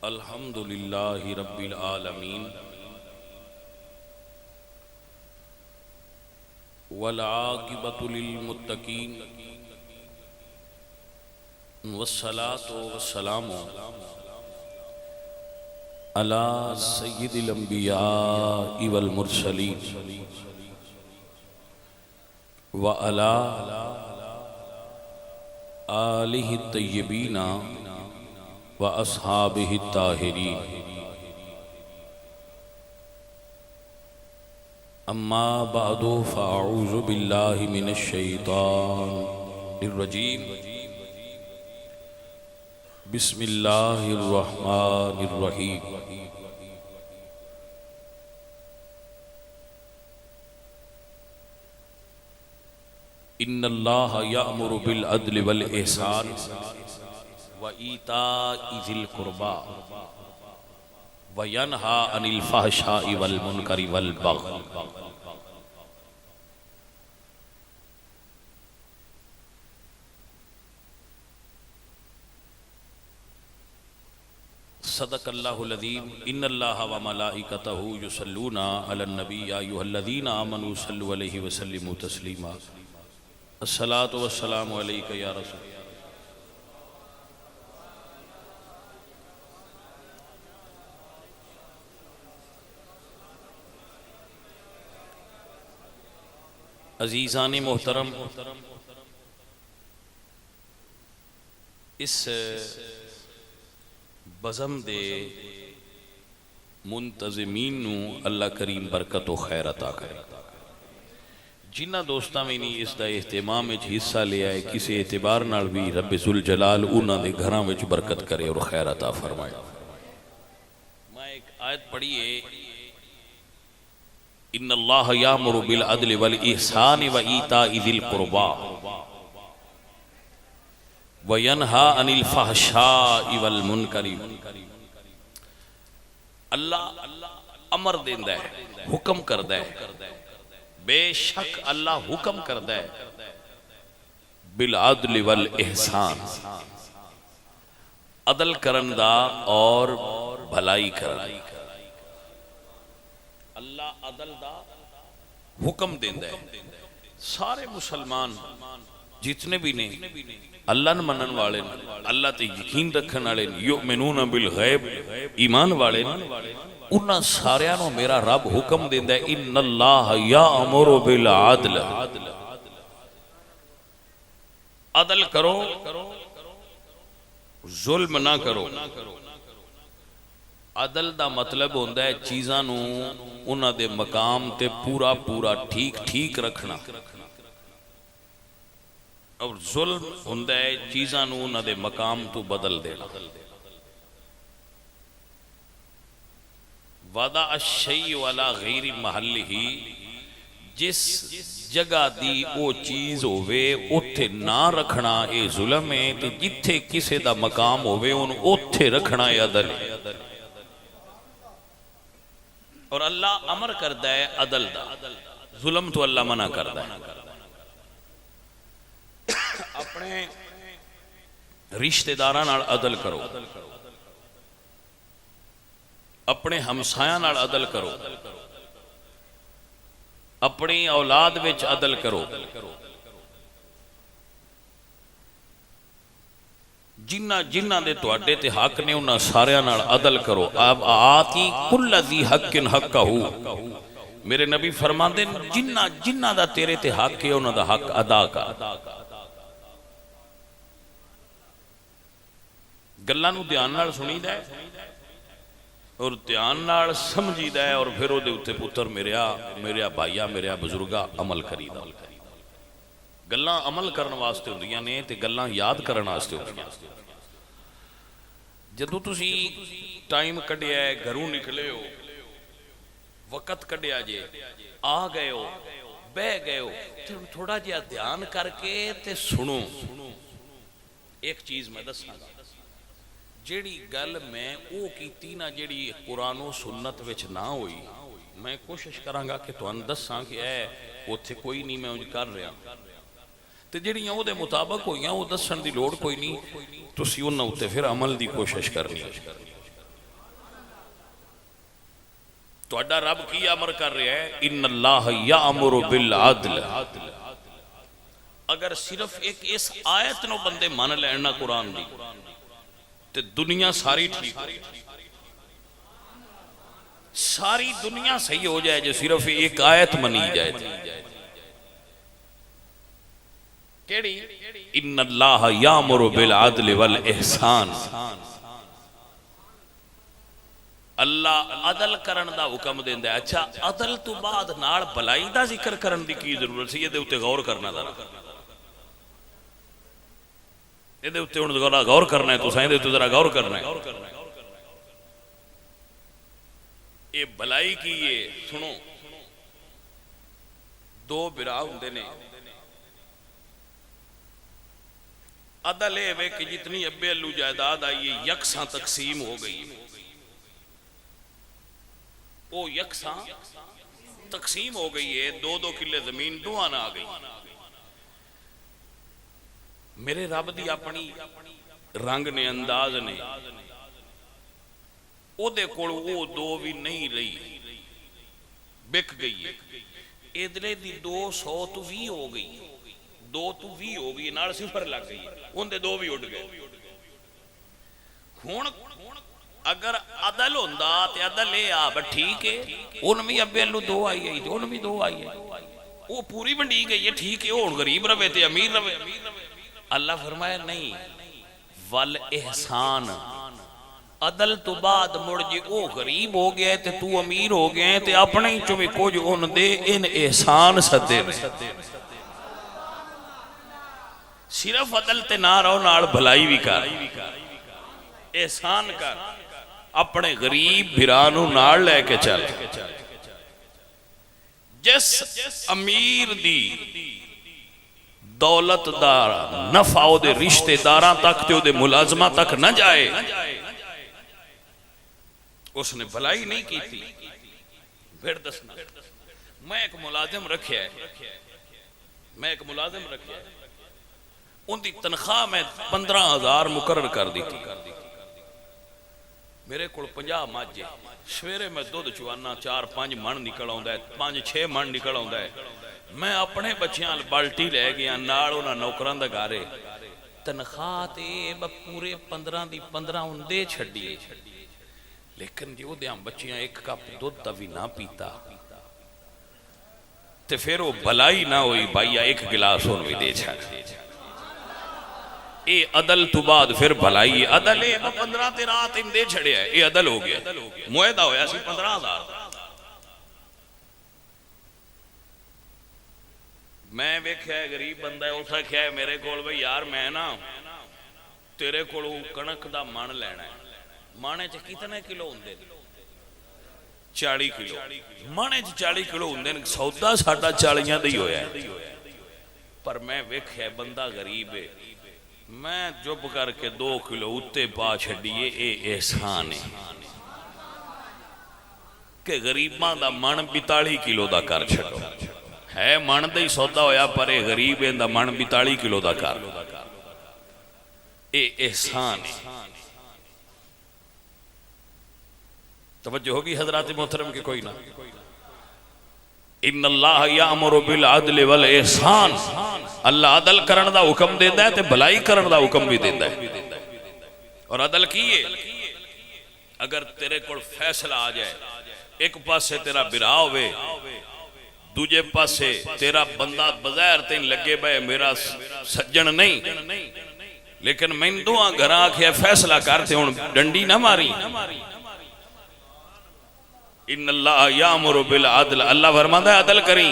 अल्हम्दुलिल्लाहि रब्बिल आलमीन वल आक़िबतु लिल मुत्तक़ीन वस्सलातु वस्सलामु अला सय्यिदिल अंबियाइ वल मुरसलीन व अला आलिहि तय्यबीना व अस्हाबिहि ताहिरीन। अम्मा बअदु फ़अऊज़ु बिल्लाहि मिनश शैतानिर रजीम। बिस्मिल्लाहिर रहमानिर रहीम। इन्नल्लाह यअमुरु बिल अद्लि वल इहसान व ईताइ ज़िल क़ुरबा व यनहा अनिल फ़हशाइ वल मुनकरि वल बग़य। सदक़ल्लाहुल अज़ीम। इन्नल्लाह व मलाइकतहु युसल्लूना अलन नबी या अय्युहल्लज़ीना आमनू सल्लु अलैहि व सल्लिमू तस्लीमा। अस्सलातु वस्सलामु अलैका या रसूल। अज़ीज़ान मोहतरम, इस बज़म दे मुंतज़मीन नूं अल्लाह करीम बरकत व खैर अता करे। जिन्हां दोस्तां भी नहीं इसका एहतमाम में हिस्सा लिया है, किसी एतबार नाल भी रब्बे ज़ुल जलाल उन्हां दे घरां विच बरकत करे और खैर अता फरमाए। मैं एक आयत पढ़ी है, इन्नल्लाह यामुरु बिल अदलि वल इहसानि व ईताइ ज़िल क़ुरबा व यनहा अनिल फ़हशाइ वल मुनकरि। अल्लाह अमर देंदा है, हुक्म करदा है। बेशक अल्लाह हुक्म करदा है बिल अदलि वल इहसान, अदल करन दा और भलाई करन। अल्लाह अदल दा हुक्म देंदा है। सारे मुसलमान जितने भी ने अल्लाह न मनन वाले, अल्लाह ते यकीन रखन वाले, युमिनून बिल गैब ईमान वाले, उन्हां सारियां नूं मेरा रब हुक्म देंदा है, इन्नल्लाह यामुरु बिल अदल। अदल करो, जुल्म ना करो। अदल दा मतलब होंदा है चीज़ां नूं उन्हां दे मकाम ते पूरा पूरा ठीक ठीक रखना, और जुल्म होंदा है चीज़ां नूं उन्हां दे मकाम तो बदल देना। वादा अशई वाला गैरी महल्लिही, जिस जगह दी वो चीज होवे उत्थे ना रखना ये जुल्म है, तो जिथे किसे दा मकाम होवे उन्हें उत्थे रखना है अदल। और अल्लाह अमर करदा है अदल दा, जुल्म तो अल्लाह मना करदा है। अपने रिश्तेदारां नाल अदल करो, अपने हमसायां नाल अदल करो, अपनी औलाद विच अदल करो। जिन्ना जिन्ना दे तुहाडे ते हक ने उन्हां सारियां नाल अदल करो। अब आती कुल्ल ज़ी हक्किन हक्कहू, मेरे नबी फरमांदे जिन्ना जिन्ना दा तेरे ते हक है उन्हां दा हक अदा कर। गल्लां नूं ध्यान नाल सुणीदा है और ध्यान नाल समझीदा है, और फिर उहदे उत्ते पुत्र मेरे भाईया मेरे बुजुर्गा अमल करीदा। गल्लां अमल करन वास्ते हुंदियां ने ते गल्लां याद करन वास्ते हुंदियां। जदों तुसी टाइम कढिया है, घरों निकले हो, वक़्त कढिया जे, आ गए हो, बह गए हो, थोड़ा जिहा ध्यान करके ते सुनो। एक चीज मैं दसांगा, जेड़ी गल मैं वो कीती ना, जेड़ी कुरानो सुन्नत विच ना होई, मैं कोशिश करांगा कि तुहानूं दसां कि उत्थे कोई नहीं, मैं उंज कर रहा। तो जिहड़ियां उहदे मुताबक होईयां वो दस्सण दी लोड़ कोई नहीं, तुसीं उन्हां उत्ते फिर अमल दी कोशिश करनी। तुहाडा रब की अमर कर रहा है, इन्नल्लाह यामुरु बिल अदल। अगर सिर्फ एक इस आयत नो बंदे मान लैन ना कुरान दी, ते दुनिया सारी ठीक, सारी दुनिया सही हो जाए जो सिर्फ एक आयत मनी जाए। केड़ी? इन्नल्लाह यामुरु बिल अदल वल इहसान। अल्लाह अदल करन दा हुक्म देंदा है। अच्छा, अदल तो बाद नाल भलाई दा जिक्र करन दी की जरूरत सी? इहदे उत्ते गौर करना जरा, इहदे उत्ते हुण जरा गौर करना है, तुसां इहदे उत्ते जरा गौर करना है। ये भलाई की है, सुनो। दो बिरा हुंदे ने, अदल ये वे कि जितनी अब्बे अल्लू जायदाद आई है यकसा तकसीम हो गई, वो यकसा तकसीम हो गई है। 2-2 किले जमीन दोहां ना आ गई। मेरे रब दी अपनी रंग ने, अंदाज ने, ओदे कोल वो 2 भी नहीं रही, बिक गई है। इधरे दी 200 तो 20 हो गई, 2 तो 20 हो गई, नाल सिफर लग गई, उनके 2 भी उड़ गए। हुण अगर अदल होंदा ते अदल ये आ बस ठीक है, उन भी अब्बे अल्लू 2 आई है, उन भी 2 आई है, वो पूरी वंडी गई है, ठीक है, हुण गरीब रवे ते अमीर रवे। अल्लाह फरमाया नहीं, वल एहसान। अदल तो बाद मुड़ जे वो गरीब हो गया ते तू अमीर हो गया ते अपने ही चो कुछ उन दे, इन एहसान सदे। सिर्फ अदल ते ना रहो, नाल भलाई भी कर, एहसान कर, अपने गरीब भिरा नू नाल लेके चल। जिस अमीर दी दौलत दा नफा ओदे रिश्तेदारां तक ते ओदे मुलाजमा तक न जाए, उसने भलाई नहीं की थी। फिर दसना, मैं एक मुलाजिम रखिया है, मैं एक मुलाजिम रखिया है, उनकी तनख्वाह मैं 15,000 मुकर्रर कर दी थी। मेरे को 50 मझ है, सवेरे मैं दुध चुवाना, 4-5 मन निकल आता है, 5-6 मन निकल आता है। मैं अपने बच्चों बाल्टी लै गया, नाल उन्हां नौकरां दा घर, तनख्वाह ते पूरे 15 दी 15 उंदे छड्डी, लेकिन जो बच्चियां 1 कप दुध दा भी ना पीता ते फिर वो भलाई ना हुई, भाईया 1 गिलास उन भी दे छड़। ये अदल तो बाद फिर भलाई है। अदल 15 ते रात इन दे छड़िया, ये अदल हो गया, मुआहदा होया सी 15,000। मैं वेख्या गरीब बंदा है, उस आख्या मेरे कोल भाई यार मैं ना तेरे कोलों कणक दा मन लेना है। माने च कितने किलो होंदे? 40 किलो। माने च 40 किलो होंदे ने, सौदा साडा 40 दा ही होया है। पर मैं वेख्या बंदा गरीब है, मैं चुप करके 2 किलो उत्ते पा छड़िए। ये एहसान है कि गरीबां दा मन 42 किलो दा कर छड़ो। है मन दा ही सौदा होया, पर ये गरीब इहदा मन 42 किलो दा कर। ये एहसान है। तवज्जो होगी हजरात मोहतरम के? कोई ना। इन्नल्लाह यामुरु बिल अदल वल इहसान। अल्लाह अदल करन दा हुक्म देंदा है ते भलाई करन दा हुक्म भी देंदा है। और अदल की है, अगर तेरे कोल फैसला आ जाए, एक पासे तेरा बिरा होवे, दूजे पासे तेरा बंदा बज़ाहिर तेन लगे बे मेरा सज्जन नहीं, लेकिन मैंने दुआ घर आख्या फैसला करते हुण डंडी ना मारी। इन्नल्लाह यामुरु बिल अदल, अल्लाह फरमांदा है अदल करी।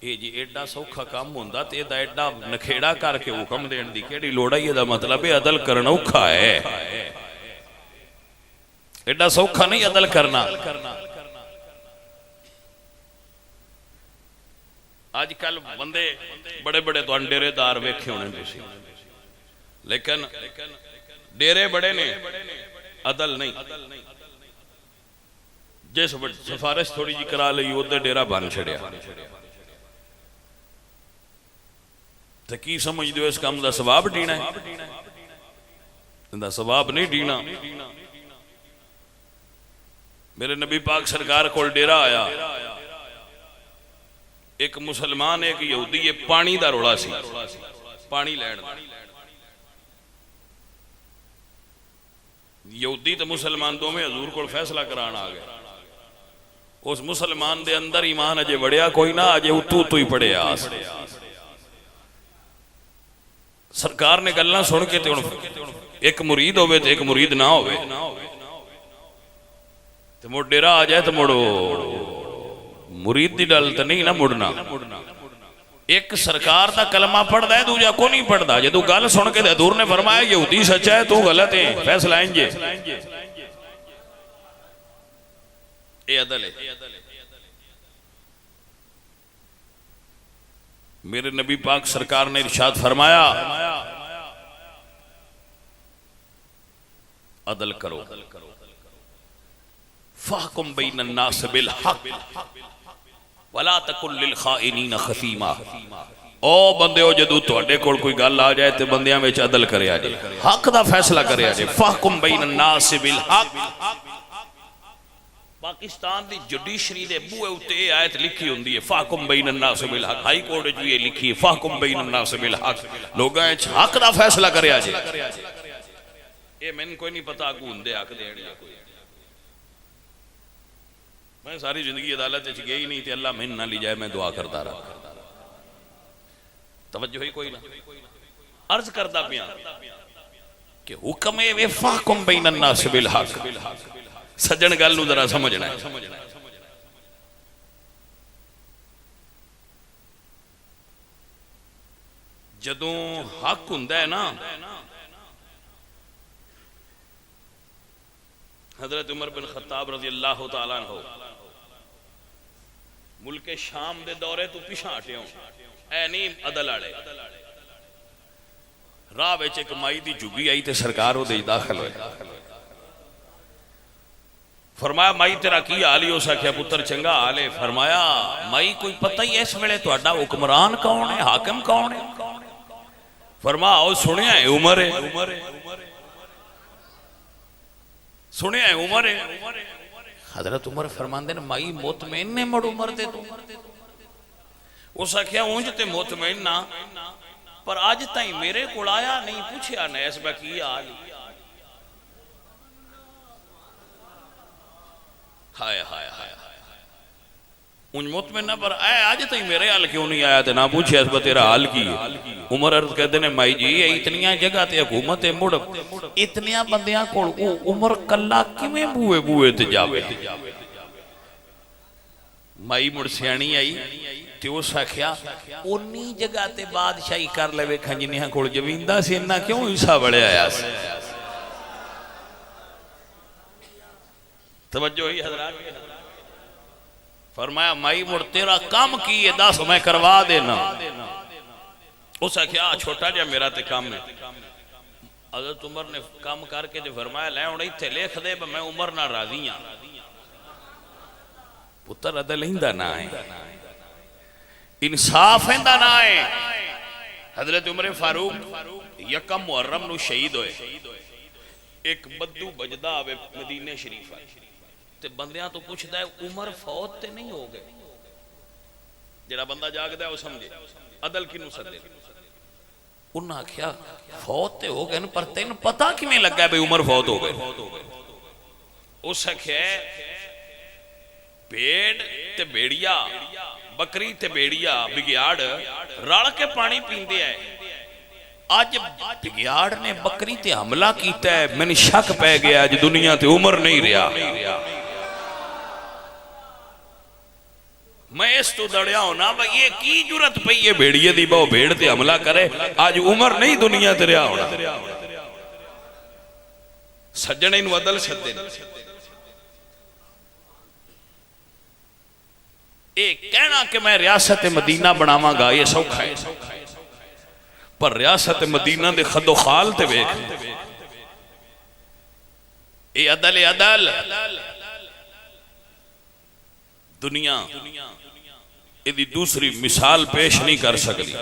ये जी एडा सौखा काम होंदा ते एदा एडा नखेड़ा करके हुक्म देण दी केड़ी लोड़ है? एदा मतलब है अदल करना औखा है, एडा सौखा नहीं अदल करना। आजकल बंदे बड़े बड़े तो डेरेदार वेखे होने तुसीं, लेकिन डेरे बड़े ने, अदल नहीं। जिस सिफारिश थोड़ी जी करा ली उधर डेरा बन छड़िया। तो की समझ दो इस काम का सवाब डीना है? सवाब नहीं डीना। मेरे नबी पाक सरकार को डेरा आया, एक मुसलमान एक यहूदी, ये पानी दा रोला सी, पानी लैण दा। यहूदी तो मुसलमान दोवें हजूर को फैसला कराना आ गए। उस मुसलमान दे अंदर ईमान अजे वड़िया कोई ना, अजे उतू उतू ही पड़िया। सरकार ने गल्लां सुन के ते एक मुरीद होवे ते एक मुरीद ना होवे, ते मुड़ डेरा आ जाए तो मुड़ो मुरीद दी गल तो नहीं ना मुड़ना। एक सरकार दा कलमा पढ़दा है, दूजा को नहीं पढ़दा। जदों गल सुन के हजूर ने फरमाया यहूदी सच्चा है, तू गलत है, फैसला इंज ये अदल है। मेरे नबी पाक सरकार ने इरशाद फरमाया अदल करो, फहकुम बैनन नास बिल हक वला तकुल लिल खाइनीन खसीमा। ओ बंदेओ, जदों तुहाडे कोल कोई गल आ जाए तो बंदियां विच अदल करिया जे, हक दा फैसला करिया जे। फहकुम बैनन नास बिल हक। पाकिस्तान दी जुडिशरी दे बूहे उत्ते आयत लिखी हुंदी है, फहकुम बैनन नास बिल हक। हाई कोर्ट च भी लिखी है, फहकुम बैनन नास बिल हक। लोगां विच हक दा फैसला करिया जे। ये मैनूं कोई नहीं पता अगू हुंदे हक देण या कोई। मैं सारी जिंदगी अदालत च गई नहीं ते अल्लाह मैनूं ना ली जाए, मैं दुआ करता रहा। तवज्जो ही कोई ना। अर्ज करदा पिया कि हुक्म है वे फहकुम बैनन नास बिल हक। सज्जन गल नूं जरा समझना है। जदों हक हुंदा है ना, हजरत उमर बिन खत्ताब रजी अल्लाह तआला अन्हु मुल्के शाम दे दौरे तो पिछा हटे हो, ऐ नहीं अदल वाले। राह विच एक माई दी झुग्गी आई ते सरकार ओदे दाखिल होए। फरमाया माई तेरा की हाल ही? उस आख्या पुत्र चंगा हाल है। फरमाया माई कोई पता ही है इस वेले तुहाडा हुक्मरान कौन है, हाकिम कौन है? फरमा आओ सुनिया है उमर है, सुनिया है उमर है। हजरत उमर फरमांदे ने माई मुतमैन ने मुड़ उमर दे तू। उस आख्या ऊंज ते मुतमैन ना, पर अज ताई मेरे कोल आया नहीं, पूछया ना इस बा की हाल। हाय हाय हाय उन मुतमैन ना, पर आज तक मेरे हाल क्यों नहीं आया ते ना पूछे इस बार तेरा हाल की है। उमर अर्ज कहते ने माई जी इतनिया जगह ते हुकूमत है, मुड़ इतनिया बंदियां कोल उमर कल्ला किवें बूए बूए ते जावे। माई मुड़ सियाणी आई ते उस आख्या उन्नी जगह ते बादशाही कर लेवे खंजनिया कोल जमींदा से, इन्ना क्यों हिस्सा बड़े आया सी। तवज्जो ही हजरात। फरमाया माई मुड़ तेरा काम की है, दस मैं करवा देना। उस आख्या छोटा जा मेरा ते काम है। हजरत उमर ने काम करके ते फरमाया ले हुण इत्थे लिख दे मैं उमर नाल राजी हां। पुत्र अदल इंदा ना है, इंसाफ इंदा ना है। हजरत उमर फारूक यकम मुहर्रम नूं शहीद होए। एक बद्दू बजदा आवे मदीने शरीफ ते बंदियां तो पूछदा है उमर फौत ते नहीं हो गए? जेड़ा बंदा जागदा है वो समझे अदल किनू सदे। उन्हां आख्या फौत ते हो गए पर तेन पता किवें लगा भाई उमर फौत हो गए? उस आख्या भेड़ ते भेड़िया, बकरी ते भेड़िया बिगियाड़ रल के पानी पींदे है। अज बिगियाड़ ने बकरी ते हमला कीता है, मैनूं शक पै गया अज दुनिया ते उमर नहीं रहा। मैं इस तो दड़िया होना भाई ये की जुरत पई है भेड़िए दी बहु भेड़ ते हमला करे, आज उमर नहीं दुनिया ते रहा होना। सज्जन इनू अदल सदे। एक कहना कि मैं रियासत मदीना बनावांगा ये सौखा है, पर रियासत मदीना दे खदो खाल ते वेख ये अदल है। अदल दुनिया इदी दूसरी मिसाल पेश नहीं कर सकती।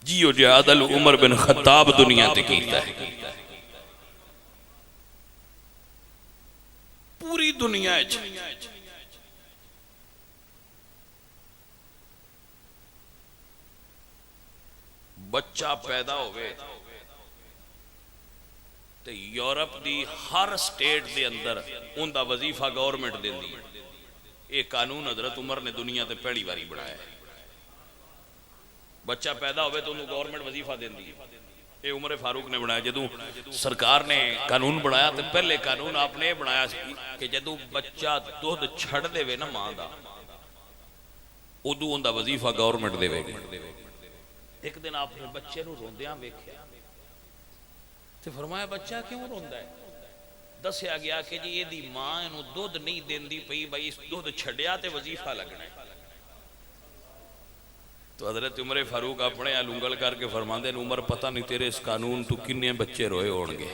जियो जो अदल उमर बिन खत्ताब दुनिया ते कीता है। दुनिया बच्चा पैदा होवे ते यूरोप दी हर स्टेट दे अंदर उनका वजीफा गवर्नमेंट देंदी है। ये कानून हजरत उमर ने दुनिया ते पहली बारी बनाया है। बच्चा पैदा होवे तो उन्हें गवर्नमेंट वजीफा देंदी है। ये उमर फारूक ने बनाया। जदों सरकार ने कानून बनाया तो पहले कानून आपने बनाया कि जदों बच्चा दुध छड़ देवे ना मां दा, उदों उनका वजीफा गवर्नमेंट देवेगी। एक दिन आपने बच्चे नूं रोंदियां वेख्या ते फरमाया बच्चा क्यों रोंदा है? दस्या गया कि जी एदी मां इहनूं दुध नहीं देंदी पई, बई दुध छड्या ते वजीफा लगना है। तो हजरत उमर फारूक अपने उंगल करके फरमाते हैं, उमर पता नहीं तेरे इस कानून तू किन्ने बच्चे रोए होणगे।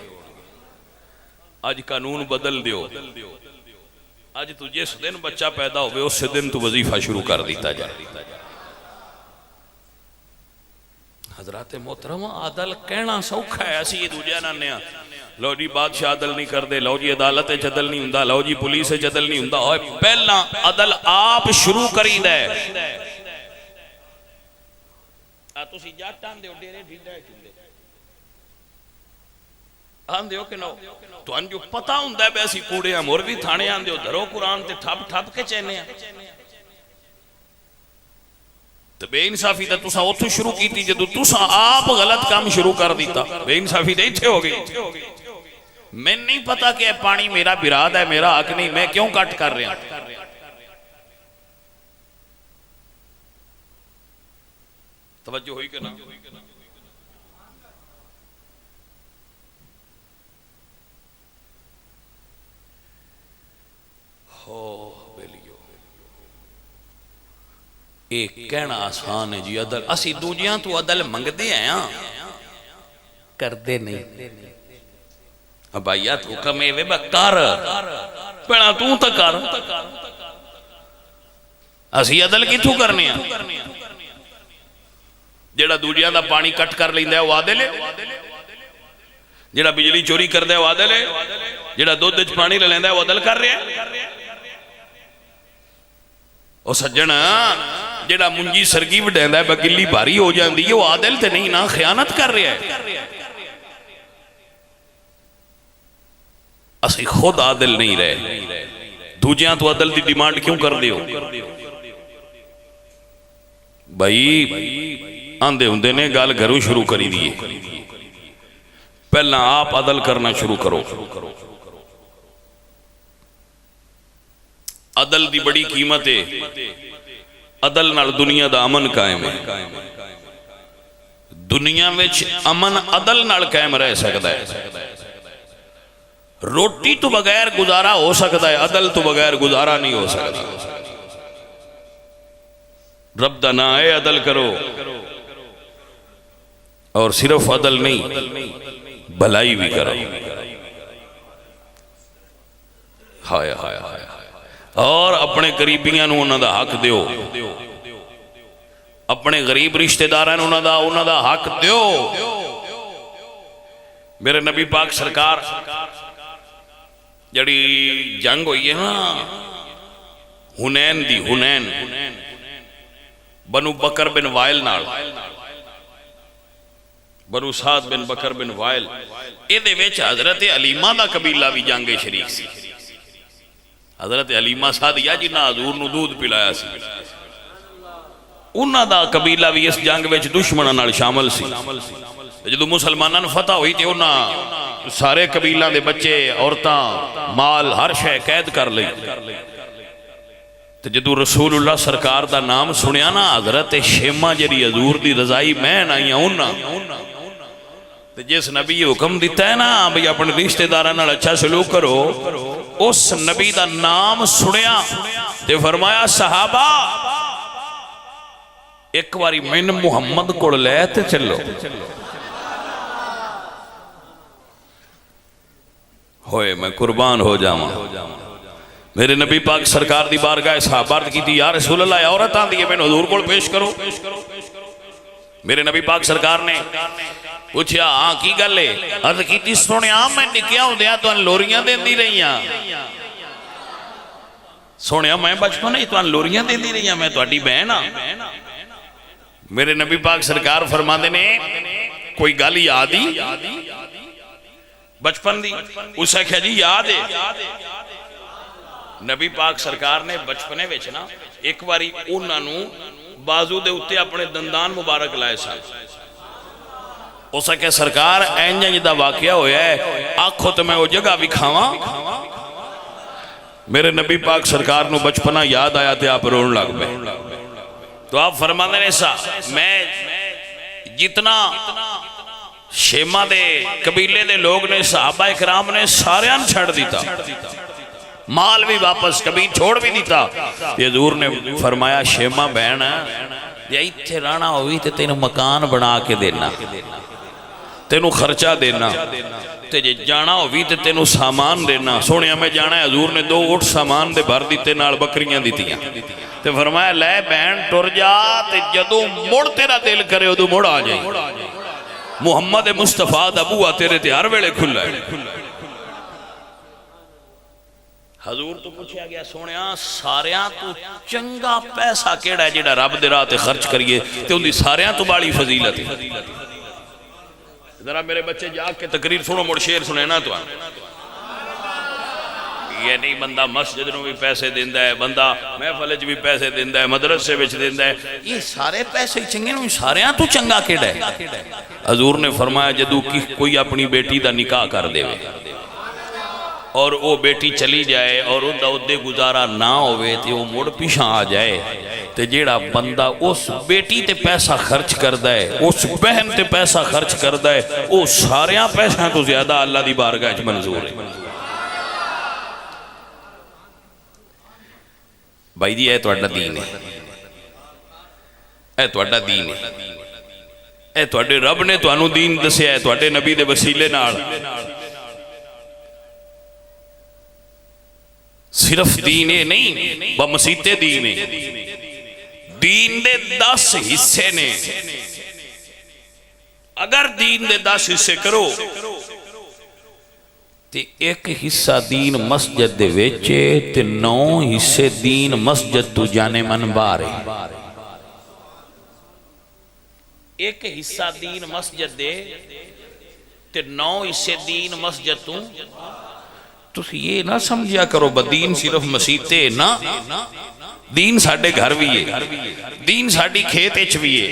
अज कानून बदल दियो, अज तू जिस दिन बच्चा पैदा होवे उस दिन तू वजीफा शुरू कर दिता जाए। हजरत मोहतरम अदल कहना सौखा है, असी दूजे नाने लो जी बादशाह अदल नहीं करते, लो जी अदालत अदल नहीं हुंदा, लो जी पुलिस अदल नहीं हुंदा। पहला अदल आप शुरू करीदा है। तुसी जट आंदे हो डेरे ढीडा चुंदे आंदे हो कि नो, तुहानू जो पता हुंदा है वैसी कूड़े मोर भी थाने आंदे हो, धरो कुरान ते ठप ठप के चैने तो बेइंसाफी तो तुसा उत्थों शुरू की थी जदों तुसा आप गलत काम शुरू कर दिता। बेइंसाफी तो इत्थे हो गई। मैं नहीं पता कि पानी मेरा बिराद है, मेरा हक नहीं, मैं क्यों कट कर रहा। तवज्जो हुई कि ना? हो बेलियो एक कहना आसान है जी अदल। असी दूजियां तो अदल मंगते हैं, करते नहीं। भाईया तू कमे वे कर पहला तू तो कर। असी अदल किथों करने? जेड़ा दूजियां दा पानी कट कर लेंदा है वो आदल है, जेड़ा बिजली चोरी करदा है वो आदल है, जेड़ा दुध च पानी ले लेंदा है वो अदल कर रहा है। ओ सज्जन जेड़ा मुंजी सरगी वडांदा है बगिल्ली भारी हो जाती है वो आदल ते नहीं ना, खयानत कर रहा है। असी खुद आदल नहीं रहे, दूजियां तो अदल की डिमांड क्यों कर दे हो? भाई आंदे हुंदे ने गल घरों शुरू करी दी है, पहला आप अदल करना शुरू करो। अदल की बड़ी कीमत है, अदल नाल दुनिया दा अमन कायम है। दुनिया विच अमन अदल नाल कायम रह सकता है। रोटी तो बगैर गुजारा हो सकता है, अदल तो बगैर गुजारा नहीं हो सकता। रब दा ना है अदल करो, और सिर्फ अदल नहीं भलाई भी करो। हाय हाय हाय। और अपने गरीबियां नूं उन्हां दा हक दिओ, अपने गरीब रिश्तेदारां नूं उन्हां दा हक दिओ। मेरे नबी पाक सरकार जड़ी जंग हुई है ना हुनैन दी, हुनैन बनु बकर बिन वाइल नाल, बनु साद बिन बकर बिन वाइल, इहदे विच हजरत अलीमा दा कबीला भी जांगे शरीक सी। हजरत अलीमा सादिया जिन्हां हजूर नूं दूध पिलाया सी, उन्हां दा कबीला भी इस जंग विच दुश्मनां नाल शामिल सी। जदों मुसलमानां नूं फतह हुई ते उन्हां सारे कबीलों के बच्चे, औरतां, माल, हर शय कैद कर ली। जदों रसूलुल्लाह सरकार का नाम सुनिया ना, हजरत शेमा जी हजूर की रजाई मैन आई उन्हां, जिस नबी हुक्म दिता है ना भाई अपने रिश्तेदारां नाल अच्छा सलूक करो, उस नबी का नाम सुनिया ते फरमाया सहाबा एक बारी मैनू मुहम्मद को लै ते चलो। होए मैं कुर्बान हो जावां। मेरे नबी पाक सरकार दी बारगाह सहाबा अर्ज कीती, या रसूल अल्लाह औरत आंदी है मैनू हुजूर कोल पेश करो। मेरे नबी पाक सरकार ने पूछया हाँ की गल है? अर्ज कीती सुनिया मैं निक्किया हुंदियां तुहानूं लोरियां देंदी रही हां। सोने मैं बचपन ही तुहानू लोरियां देंदी रही, मैं तुहाडी बहन हाँ। मेरे नबी पाक सरकार फरमाते ने कोई गल याद ही बचपन दी, उस आख्या जी याद है। नबी पाक सरकार ने बचपने विच ना एक बारी उन्होंने बाजू दे उत्ते अपने दंदान मुबारक लाए सन। उस आख्या सरकार इंज इंज दा वाकया होया है, आखो तो मैं वो जगह विखावा। मेरे नबी पाक सरकार नू बचपना याद आया तो आप रोन लग पे। तो आप फरमाते ने सा मैं जितना शेमा दे कबीले दे लोग ने सहाबा इकराम ने सारियां छड़ दिता, माल भी वापस कभी छोड़ भी दिता। हजूर ने फरमाया शेमा बहन इत्थे रहना होवी ते तेनू मकान बना के देना, तेनू खर्चा देना, ते जे जाना होवी ते तेनू सामान देना। सोनिया मैं जाना है। हजूर ने 2 ऊँट सामान दे भर दिते नाल बकरियां दित्तियां ते फरमाया लै बहन टुर जा, ते जदों मुड़ तेरा दिल करे उदों मुड़ आ जाई। मुहम्मद मुस्तफा दा बूहा तेरे ते हर वेले खुला है। हजूर तो पूछा गया सोनिया सारियां तो चंगा पैसा केड़ा है जिहड़ा रब दे राह ते खर्च करिए ते उहदी सारियां तो बड़ी फजीलत है। जरा मेरे बच्चे जाग के तकरीर सुनो, मुड़ शेर सुने ना। तो ये नहीं बंदा मस्जिद नूं भी पैसे देंदा है, बंदा महफल च भी पैसे देंदा है, मदरसे विच देंदा है, ये सारे पैसे चंगे नूं सारियां तो चंगा केड़ा है। हजूर ने फरमाया जदों कोई अपनी बेटी दा निकाह कर देवे और वो बेटी चली जाए और उनका उदे गुजारा ना होवे ते वो मुड़ पिछा आ जाए, ते जेड़ा बंदा उस बेटी ते पैसा खर्च करदा है, उस बहन ते पैसा खर्च करदा है, वो सारियां पैसों तो ज्यादा अल्लाह दी बारगाह च मंजूर है। भाई जी, यह तुहाडा दीन है, यह तुहाडा दीन है, यह तुहाडे रब ने तुहानू दीन दस्या है तुहाडे नबी दे वसीले नाल। सिर्फ दीन ये नहीं बमसीते दीन है, दीन दे 10 हिस्से ने। अगर दीन दे 10 हिस्से करो ते एक हिस्सा दीन मस्जिद दे विच ते 9 हिस्से दीन मस्जिद तू जाने मन बाहर है। एक हिस्सा दीन मस्जिद दे ते 9 हिस्से दीन मस्जिद तू। तुसी ये ना समझिया करो दीन सिर्फ मसीते ना, दीन साडे घर भी है, दीन साडी खेत विच भी है,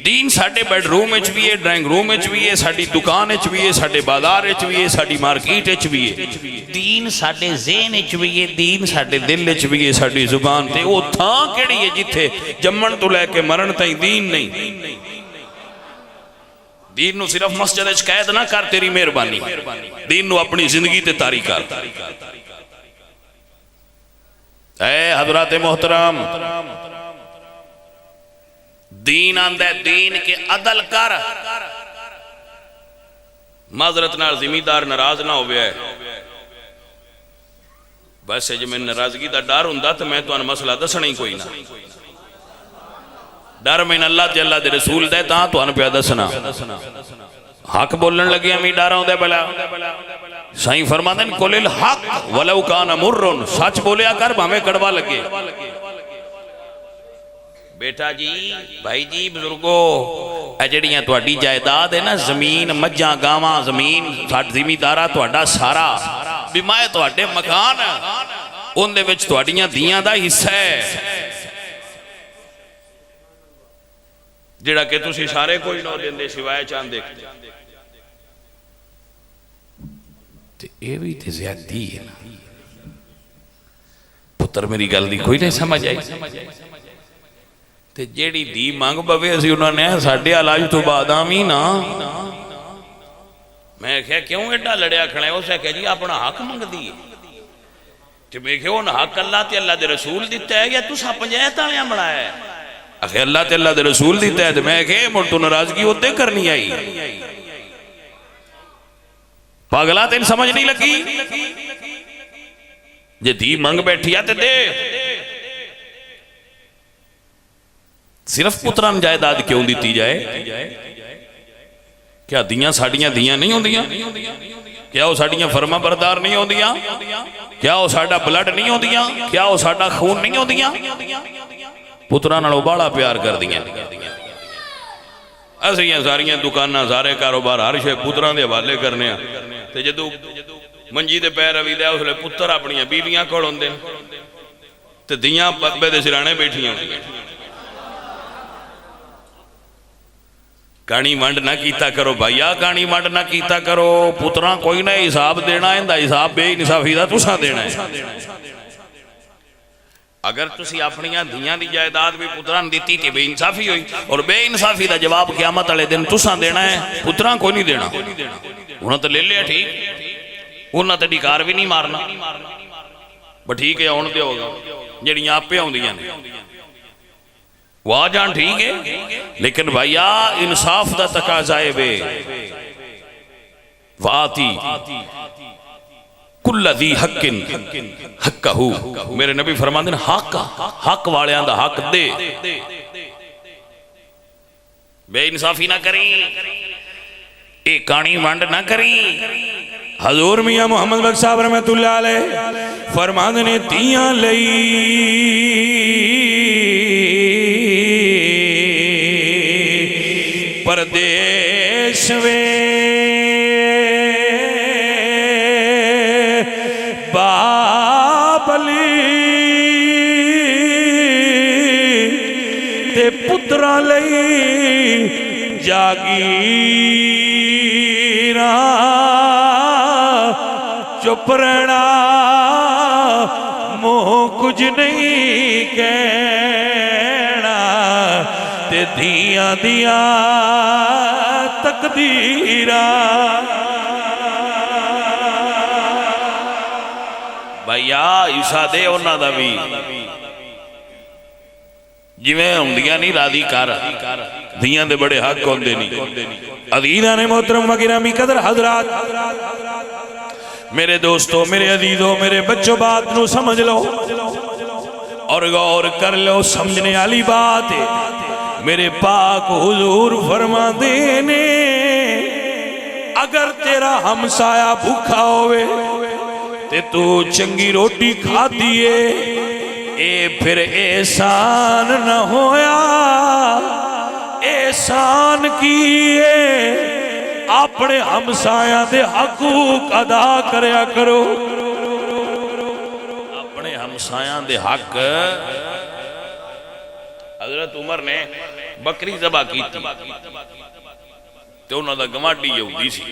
दीन साडे बेडरूम विच भी है, ड्राइंग रूम विच भी है, साडी दुकान विच भी है, साडे बाजार विच भी है, साडी मार्केट विच भी है, दीन साडे ज़हन विच भी है, दीन साडे दिल विच भी है, साडी जुबान ते। वो थां किहड़ी है जिथे जम्मण तो लैके मरण ताईं दीन नहीं। दीन नू सिर्फ मस्जिद विच कैद ना कर, तेरी मेहरबानी, दीन नू अपनी जिंदगी ते तारी कर। ऐ हजरत मोहतरम, दीन आंदा दीन के अदल कर। माजरत नाल जिमीदार नाराज ना होवे। वैसे जे मैं नाराजगी का डर हुंदा तो मैं तुहानू मसला दसना ही कोई ना। डर मैं अल्लाह ते अल्लाह दे रसूल दे तां तुहानू पिया दसना। हक बोलन लगे मैं डर आउंदा भला। साईं फरमांदे ने कुलिल हक वलौ कान मुर्रन, सच बोलिया कर भावें कड़वा लगे। बेटा जी, भाई जी, बुजुर्गो, जिहड़ियां तुहाडी जायदाद है ना, जमीन मज्जां गावां, जमीन साड जिमीदारा तुहाडा सारा भी मैं तुहाडे मकान उहदे विच तुहाडीआं धीआं दा हिस्सा है, जिहड़ा कि तुसीं सारे कोई ना देंदे सिवाय चंद देखते। ते ये भी ते ज़्यादती है ना। पुत्र मेरी गल दी कोई नहीं समझ आई। ते जेड़ी धी मंग पवे असीं उन्होंने साडे इलाज तो बाद आवी ना। मैं आख्या क्यों एडा लड़िया खड़ा है? उस आख्या जी अपना हक मंगदी है। ते मैं आख्या उन्हें हक अल्लाह ते अल्लाह दे रसूल दिता है या तुसां पंचायत वालियां बनाया है? आखे अल्लाह ते अल्लाह दे रसूल दिता है। मैं आख्या मुड़ तू नाराजगी उदे करनी आई, पागला तेन समझ नहीं लगी? जे धी मंग बैठी आ ते दे। सिर्फ पुत्रां नूं जायदाद क्यों दी जाए? क्या दियां साड़ियां दियां नहीं होंदियां? क्या वो साड़ियां फरमा बरदार नहीं होंदियां? क्या वो साडा ब्लड नहीं होंदियां, क्या वो साडा खून नहीं होंदियां? पुत्रां नालों बाला प्यार करदियां। असीं सारियां दुकानां सारे कारोबार हर शे पुत्रां दे हवाले करने ते जदों मंजी दे पैर रवीदा उसले पुत्र अपनी बीवियां कोल होंदे ते दियां बाबे दे सिराणे बैठियां होंदियां। काणी वंड ना कीता करो भाईया, काणी वंड ना कीता करो। पुत्रां कोई ना हिसाब देना, इंदा हिसाब बेइंसाफी दा तुसां देना है। अगर तुसी अपनियां धियां दी जायदाद भी पुत्रां नूं दित्ती ते बेइंसाफी हुई, और बेइंसाफी दा जवाब क़यामत वाले दिन तुसां देना है, पुत्रां कोई नहीं देना। हुण तो ले लिया ठीक, उन्हां ते डिकार भी नहीं मारना, बस ठीक है आउण ते होगा जिहड़ियां आपे आउंदियां ने वाह जान ठीक है। लेकिन भैया इंसाफ दा तकाजा है वे वाती कुल्ल दी हक्किन हक्कहू। मेरे नबी फरमांदे ने हक हक वालियां दा हक दे, बेइंसाफी ना करी, ए कानी वंड ना करी। हजूर मियां मोहम्मद बख्श साहब रहमतुल्लाह अलैह फरमांदे ने तियां लई परदेश वे बाबली ते पुत्रा लई जागीरा चुप रहना मोह कुछ नहीं कहना ते धियां दिया तकदीरा। भैया ईसा दे उन्हां दा भी जिवें हुंदियां नहीं राजी कर, धियां दे बड़े हक होंदे नहीं। अदीना ने मोहतरम वगिरामी कदर हजरात, मेरे दोस्तों, मेरे अजीजों, मेरे बच्चों, बात नू समझ लो और गौर कर लो। समझने वाली बात है। मेरे पाक हुजूर फरमाते ने अगर तेरा हमसाया भूखा होवे ते तू चंगी रोटी खादी है, ए फिर एहसान न होया। एहसान किए अपने हमसाया दे हकूक अदा करया करो। अपने हमसाया दे हक। हजरत उमर ने बकरी ज़बह की तो उन्होंने गवाडी यहूदी सी,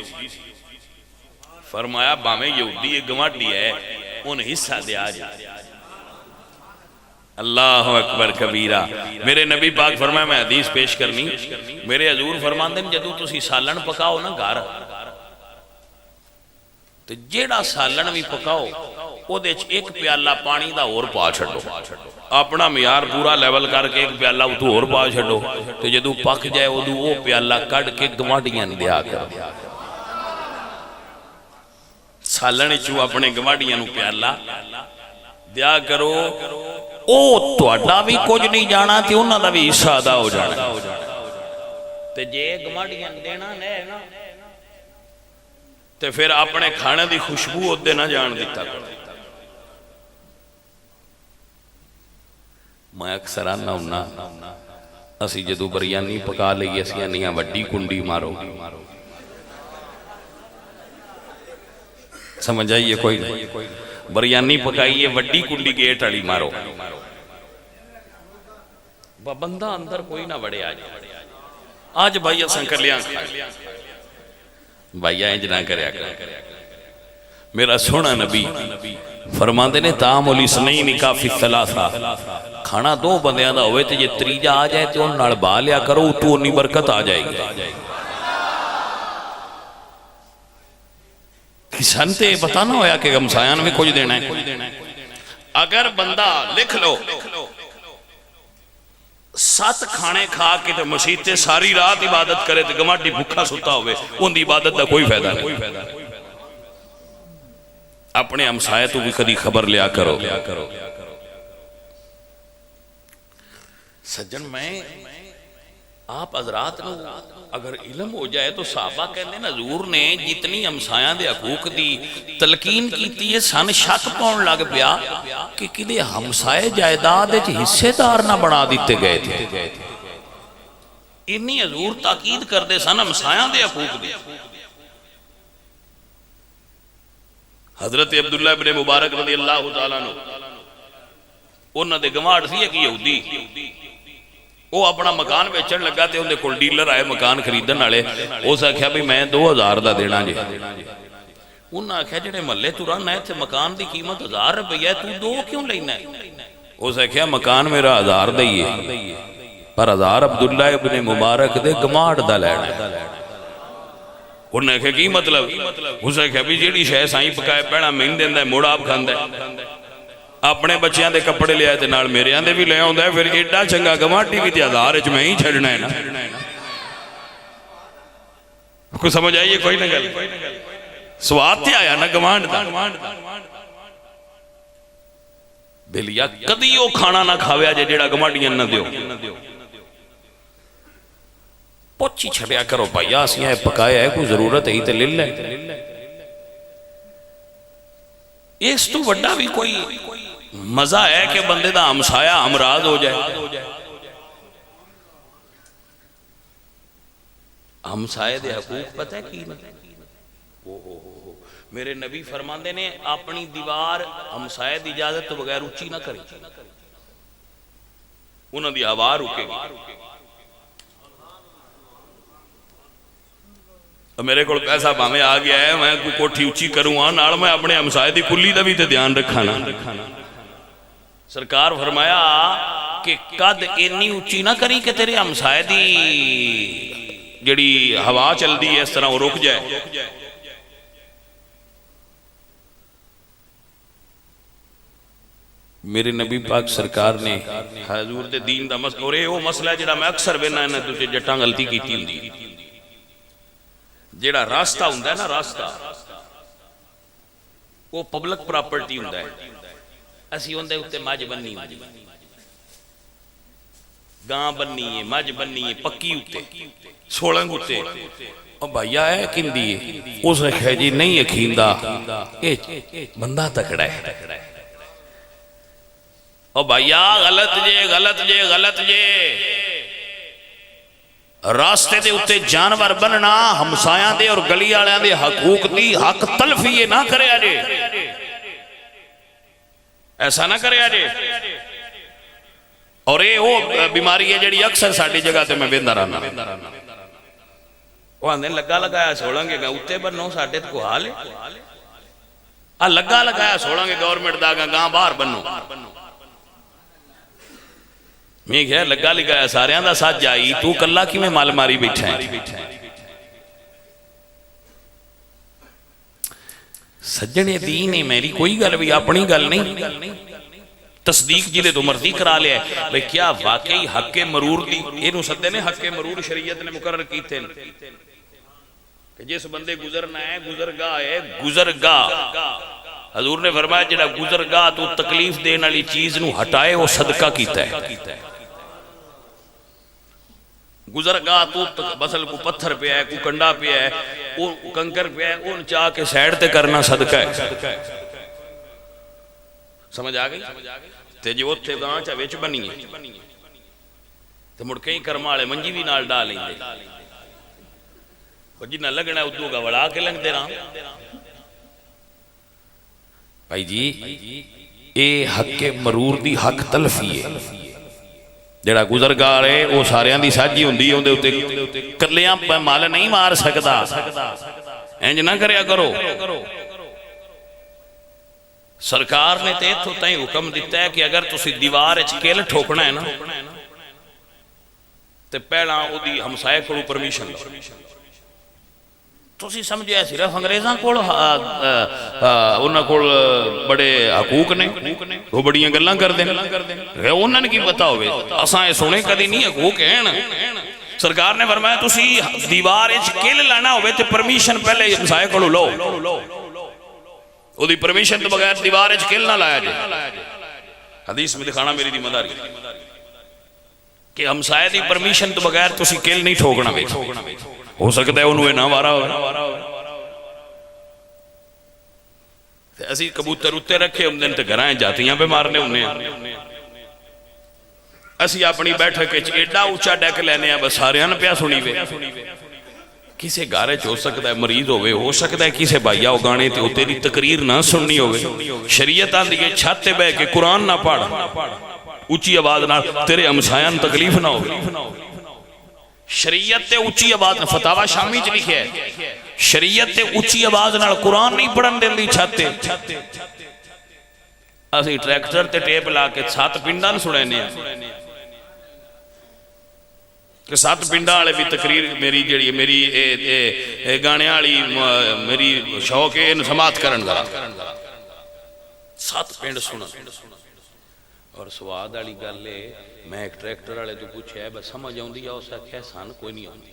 फरमाया भावें यहूदी गवाडी है उन हिस्सा दिया जाए। अल्लाह अकबर कबीरा। मेरे नबी पाक फरमाया मैं हदीस पेश करनी, मेरे हजूर फरमांदे ने जदों तुसी सालन पकाओ ना घर तो जेड़ा सालन भी पकाओ ओदे च एक प्याला पानी दा और पा छड्डो, अपना मियार पूरा लेवल करके एक प्याला उतों और पा छड्डो तो जदों पक जाए उदों वो प्याला कढ़ के गवांढियां नूं दिया करो। सालन चों अपने गवांढियां नूं प्याला दिया करो। ओ तुहाडा भी कुछ नहीं जाना ते उन्हां दा भी हिस्सा अदा हो जाना। ते जे गवांढियां नूं देना है ना ते फिर अपने खाने की खुशबू उदे ना जान दिता। मैं अक्सर आना हुन्ना असी जदों बिरयानी पका लईए असीं आने वड्डी कुंडी मारो, समझ आइए कोई नहीं। बिरयानी पकाइए वड्डी कुंडी गेट वाली मारो, बंदा अंदर कोई ना वड़े। आज भाई असां कलियां भाईया इंज ना करया कर। मेरा सोना नबी फरमांदे ने तामुल इस्नैन काफी सलासा, खाना दो बंदियां दा होवे ते जे त्रीजा आ जाए तो उन नाल बा लिया करो, तू उन्नी बरकत आ जाएगी। किसान ते पता ना होया कि गमसायान में कुछ देना है। अगर बंदा लिख लो 7 खाने खा के तो मसीते सारी रात इबादत करे तो गवांढी भूखा सुता होवे उनकी इबादत का कोई फायदा नहीं। अपने हमसाए तो भी कदी खबर लिया करो। सज्जन मैं आप हजरात को अगर इलम हो जाए तो साहबा कहते हैं हजूर ने जितनी हमसाया दे हकूक दी तलकीन की है, सन शक पाउन लग पिया कि किदे हमसाए जायदाद हिस्सेदार ना बना दिते गए थे। इन्नी हजूर ताकीद करते सन हमसाया दे हकूक दी। हजरत अब्दुल्ला इब्ने मुबारक रज़ी अल्लाह तआला अन्हु उन्हां दे गवाड़ सी एक यहूदी, वो अपना मकान बेचन लगा तो उनके कोल डीलर आए मकान खरीदन वाले। उस आख्या भी मैं 2000 का देना जी। उन्हें आख्या जेडे महल्ले तू रहना इत्थे मकान की कीमत 1000 रुपया, तू 2 क्यों लेना? उस आख्या मकान मेरा 1000 का ही है, पर 1000 अब्दुल्ला इब्ने मुबारक दे गमाड़ दा लेना। उन्हें आख्या की मतलब? उस आख्या भी जी शह साई पकाए भैणा मैनू देंदा मुड़ आप खांदा, अपने बच्चों के कपड़े लिया ते नाल मेरे आंदे भी ले आउंदा, फिर एडा चंगा गवाटी भी 1000 च मैं ही छड़ना है ना। कोई समझ आई? कोई ना गल स्वाद ते आया ना गवांड दा। बेलिया कदी वो खाना ना खावे जे जेड़ा गवांडियां ना दियो। पुछ ही छड़िया करो भैया असीं पकाया है, कोई जरूरत है तो ले ले। इस तो वड्डा भी कोई मजा है कि बंदे दा हमसाया हमराज हो जाए। हमसाए दे हकूक पता है की? मेरे नबी फरमाते ने अपनी दीवार हमसाए दी इजाजत तो बगैर उच्ची ना करी, उन्होंने हवा रुकेगी। मेरे को पैसा भावे आ गया है, मैं कोई कोठी उच्ची करूँगा नाल मैं अपने हमसाए की कुली का भी तो ध्यान रखा ना। सरकार फरमाया कि कद इन्नी उच्ची ना करी कि तेरे हमसाए की जिहड़ी हवा चलती है इस तरह वो रुक जाए। मेरे नबी पाक सरकार ने हजूर दे दीन दा मसला, और वो मसला जिहड़ा मैं अक्सर वेना इन्हां तुसीं जट्टां गलती कीती हुंदी, जिहड़ा रास्ता हुंदा है ना, रास्ता वो पब्लिक प्रॉपर्टी हुंदा है। असीं उहदे उत्ते मझ बन्नी हुंदी, गां बन्नी है, मझ बन्नी है पक्की उत्ते, सोलंग उत्ते। और भैया है किंदी है? उस आख्या जी नहीं अखींदा, ये बंदा तकड़ा है। और भैया गलत जे गलत जे गलत जे, रास्ते दे उत्ते जानवर बनना हमसाया दे और गली वालियां दे हकूक दी हक तलफी ये ना करे जे, ऐसा ना करे जे। और ये वो बीमारी है जी अक्सर साड़ी जगह ते मैं वेंदा रहना, वो आंदे लगा लगाया सोलांगे उत्ते बनो साडे तो हाल आ लगा लगाया सोलांगे गवर्नमेंट दा गां बाहर बनो। मैं क्या लगा लगाया सारियां दा सज आई, तू कला किवें मल मारी बैठा है? सज्जने दीन है मेरी कोई गल भी अपनी गल नहीं, तस्दीक जिले तो मर्जी करा लिया भाई क्या वाकई हक्के मरूर दी इनू सदे ने हक्के मरूर शरीयत ने मुकर्रर कीते कि जिस बंदे गुजरना है गुजरगा है गुजरगा। हजूर ने फरमाया जिहड़ा गुजरगा तू तकलीफ देने वाली चीज नू हटाए वो सदका कीता है। गुजरगा तू बसल को पत्थर पे है, को कंडा पे है, वो कंकर पे है, उन चाह के साइड ते करना सदका है। समझ आ गई? ते जो उत्थे गां च विच बनी ते मुड़ कई कर्म वाले मंजी भी नाल डाल लेंदे, जिन्ना लगना उदू का वड़ा के लंघते रहा। भाई जी ये हक मरूर दी हक तलफी है, जिहड़ा गुजरगार है वो सारियां दी साझी हुंदी है, उहदे उत्ते कल्लियां मल नहीं मार सकदा। इंज ना करया करो। सरकार ने तो इत्थों ताईं हुक्म दिता है कि अगर तुसी दीवार च किल ठोकना है ना तो पहला उहदी हमसाए कोलों परमिशन लो। तुसी समझिया सिर्फ अंग्रेज़ां कोल उन्हां कोल बड़े हकूक ने, वो बड़ियां गल्लां करदे ने, उन्हां नूं की पता होवे? असां ये सुने कदी नहीं हकूक हैं। सरकार ने फरमाया तुसी दीवार च किल लाना होवे ते परमिशन पहले हमसाए कोलों लो, उहदी परमिशन तो बगैर दीवार च किल ना लाया जाए। हदीस में दिखाना मेरी जिम्मेदारी। कि हमसाए की परमिशन तो बगैर तुसी किल नहीं ठोकना। हो सकता है उन्होंने ना वारा हो। असी कबूतर उत्ते रखे होंगे तो घर जातियां पे मारने होंगे। असी अपनी बैठक एडा उच्चा डैक लैने बस सारे पिया सुनी वे। किसी घर हो सकता है मरीज हो सकता है किसी भाईया हो गाने ते तेरी तकरीर ना सुननी हो। शरीयत आंदी है छत ते बह के कुरान ना पढ़, उच्ची आवाज नाल तेरे हमसायां नूं तकलीफ ना हो। शरीयत ते उच्ची आवाज न फतावा शामी च लिखिया है, शरीयत ते उच्ची आवाज नाल कुरान नहीं पढ़न देंदी छत ते। असीं ट्रैक्टर ते टेप ला के 7 पिंडां नूं सुणाने कि 7 पिंडां वाले भी तकरीर मेरी जी मेरी गाने वाली मेरी शौक है समात करन दा। 7 पिंड सुन। और स्वाद वाली गल है, मैं एक ट्रैक्टर वाले तो पूछा बस समझ आउंदी आ, उस आख्या सन कोई नहीं आउंदी।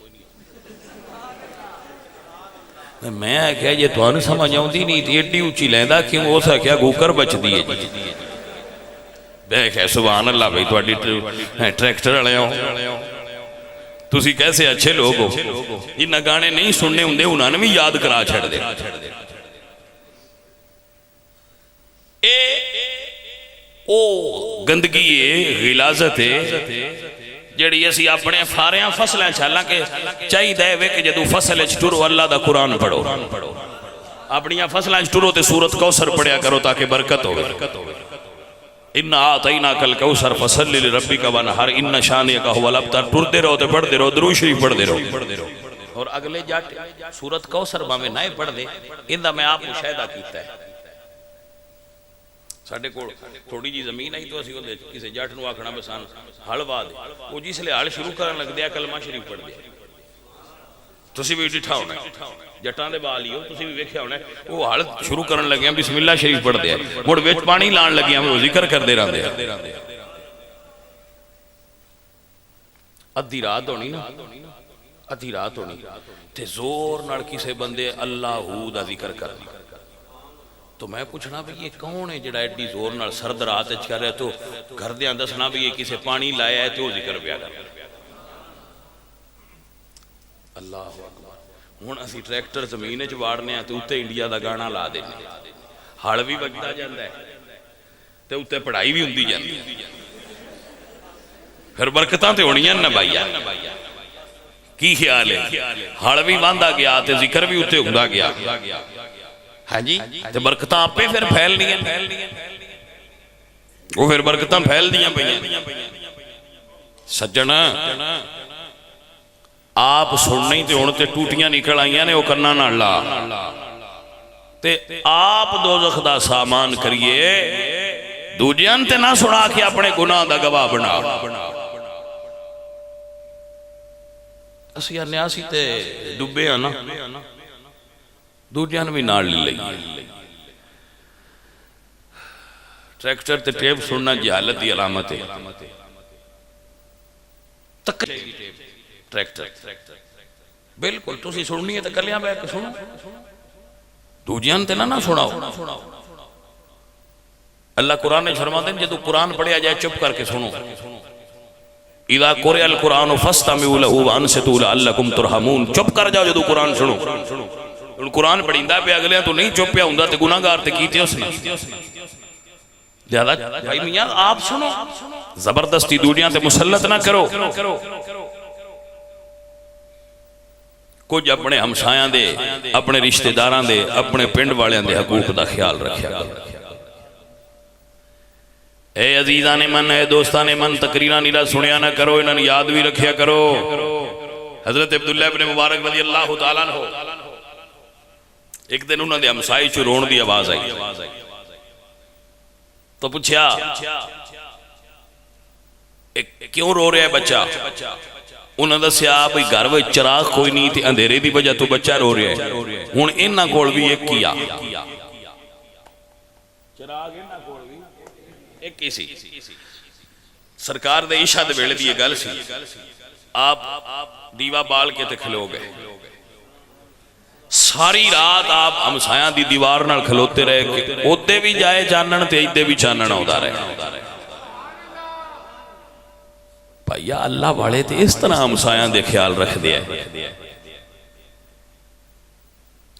मैं आख्या जे तुहानू समझ आउंदी नहीं तो एडी उच्ची लैंदा क्यों? उस आख्या गुकर बचदी है जी। मैं आख्या सुभान अल्लाह भाई तुहाडी ट्रैक्टर वाले हो, तुसी कैसे अच्छे लोग हो। इन्हां गाने नहीं सुनने हुंदे उन्होंने भी याद करा छड़ दे। ओ गंदगी है, गिलाजत है जिहड़ी असीं अपने फारियां फसलां छालां के चाहिदा है कि जदों फसल च टुरो अल्लाह दा कुरान पढ़ो। अपनियां फसलां च टुरो ते सूरत कौसर पढ़िया करो ताकि बरकत होवे। इन्ना आतैना कल कौसर फसल्लि लिरब्बिका वनहर इन्ना शानिअका हुवल अबतर। टुरदे रहो ते पढ़दे रहो, दरूद शरीफ पढ़दे रहो। और अगले जट सूरत कौसर भावें ना पढ़दे, इंदा मैं आप मुशाहिदा कीता है। साडे कोल थोड़ी जी जमीन आई तो असीं उहदे किसी जट नूं आखना बस हल वाह दे, वो जिसले हल शुरू करन लगदे कलमा शरीफ पढ़दे। तुसीं भी डिठा होना जटां दे बाल ही हो, तुसीं भी वेख्या होना वो हल शुरू करन लगे बिस्मिल्लाह शरीफ पढ़दे, मुड़ विच पानी लाण लगे वो जिक्र करदे रहंदे। अद्धी रात होनी ना, अद्धी रात होनी ते जोर नाल किसी बंदे अल्लाहू दा जिक्र करना। तो मैं पूछना भी ये कौन है जिहड़ा एडी जोर नाल सर्द रात कर रहा, तो घर दे दसना भी ये किसी पानी लाया है तो जिक्र पिया कर। अल्लाह अकबर। हुण असीं ट्रैक्टर जमीन च वाड़ने तो उत्ते इंडिया का गाना ला देने, हल भी वजदा जांदा है ते उत्ते पढ़ाई भी हुंदी जांदी, फिर बरकतां ते होणियां ना भाईया। की ख्याल है? हल भी वांदा गया ते जिक्र भी उत्ते हुंदा गया। हाँ जी, तो बरकतां आपे फिर फैलनियां, वो फिर बरकतां फैलदियां पईयां। सज्जन आप सुनने ही ते हुण ते टूटियां निकल आईयां ने, वो कन्नां नाल ला ते आप दोज़ख दा सामान करिए, दूजियां ते ना सुना के अपने गुनाह दा गवाह बना। असीं अन्यासी ते डुबे आ ना, दूजियां भी नाल ले लई। ट्रैक्टर ते टेप सुनना जहालत की अलामत है। ट्रैक्टर बिल्कुल तुसी सुननी है तो कलियां बैठ के सुनो, दूजियां ते ना सुनाओ। अल्लाह कुरान ने फरमाते हैं जदों कुरान पढ़िया जाए चुप करके सुनो। इज़ा कुरिअल कुरान फस्तमिऊ लहू व अंसितू लअल्लकुम तुरहमून। चुप कर जाओ जदों कुरान सुनो। कुरान पढ़ींदा पे अगले तो नहीं चुप हुंदा ते गुनाहगार ते कीते उसने ज्यादा। भाई मियां आप सुनो, जबरदस्ती दूजियां ते मुसल्लत ना करो। कुछ अपने हमसायां दे, अपने रिश्तेदारां दे, अपने पिंड वालियां दे हकूक दा ख्याल रखिया करो। ए अजीजा ने मन, ए दोस्तां ने मन, तकरीरा नीरा सुनिया ना करो, इन्हां याद भी रखिया करो। हजरत अब्दुल्लाह इब्न मुबारक रज़ी अल्लाह तआला अन्हु एक दिन उन्होंने हमसाई चो रोण की आवाज आई तो पूछा क्यों रो रहा है बच्चा? उन्होंने दसिया भाई घर में चिराग कोई नहीं थी, अंधेरे की वजह तो बच्चा रो रहा है। हुण इन्हां कोल भी एक ही आ, चिराग इन्हां कोल भी एक ही सी। सरकार दे इशा दे वेले दी ये गल सी। आप दीवा बाल के ते खलो गए, सारी रात आप हमसाया दी दीवार नाल खलोते रहे, ओते भी जाए चानण ते इदे भी चानण आउंदा रहे। भैया अल्लाह वाले तो इस तरह हमसाया दे ख्याल रखते हैं।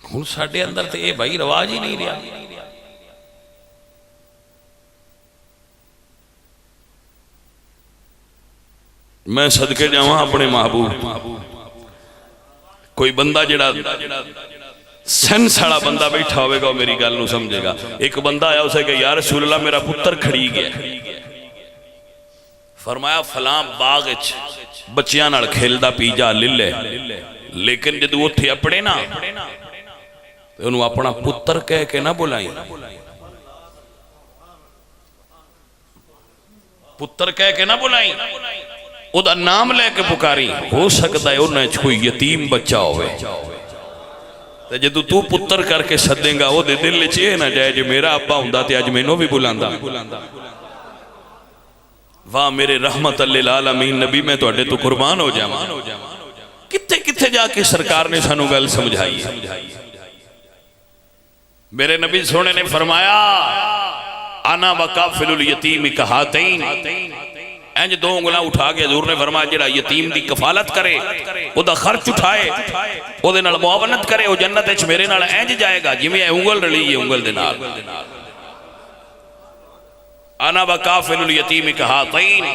हुण साडे अंदर तो यह भाई रिवाज ही नहीं रहा। मैं सदके जावां अपने महबूब, कोई बंदा जिहड़ा सेंस वाला बंदा बैठा होगा वो मेरी गल नूं समझेगा। एक बंदा आया, उसे कहा यार रसूल अल्लाह मेरा पुत्र खड़ी गया। फरमाया फलां बाग विच बच्चियां नाल खेलदा पीजा लिले, लेकिन जदों उत्थे अपने ना ते उहनूं अपना पुत्र कह के ना बुलाई, पुत्र कह के ना बुलाई, उहदा नाम लैके पुकारी। हो सकता है उन्हां च कोई यतीम बच्चा होवे, ते जदों तू पुत्र करके सदेगा उहदे दिल च ये ना जाए जे मेरा अब्बा हुंदा ते अज मैनूं भी बुलांदा। वाह मेरे रहमत लिल आलमीन नबी, मैं तुहाडे तो कुर्बान हो जावां। कित्थे कित्थे जाके सरकार ने सानू गल समझाई है। मेरे नबी सोने ने फरमाया आना वकाफिलुल यतीम कहातैन, इंज दो उंगलां उठा के हजूर ने फरमाया जिहड़ा यतीम दी कफालत करे, ओदा खर्च उठाए, ओदे नाल मुआवनत करे, ओ जन्नत विच मेरे नाल इंज जाएगा जिवें उंगल रली है उंगल दे नाल। आना वकाफिलुल यतीम कहातैन,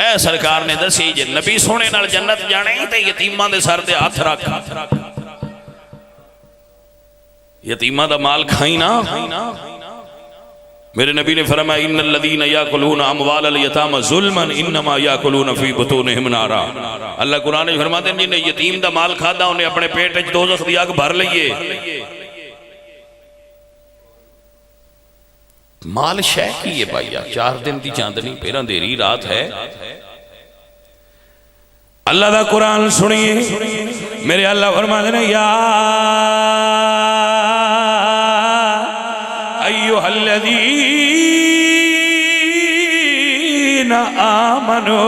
ए सरकार ने दसी जे नबी सोने नाल जन्नत जाने ते यतीमां दे सर ते हथ रख, यतीमां दा माल खाई ना। मेरे नबी ने फरमाया इन्नल लदीना याकुलूना अमवालल यतामा जुल्मन इन्नमा याकुलूना फी बुतूनिहिम नारा। अल्लाह कुरान में फरमाते हैं जिन्हें यतीम दा माल खादा उन्हें अपने पेट विच दोज़ख दी अग भर लईए। माल शै की है भाईया, 4 दिन की चांदनी पहला अंधेरी रात है। अल्लाह दा कुरान सुनिए, मेरे अल्लाह फरमाते हैं या अय्युहल्लज़ीना आमनू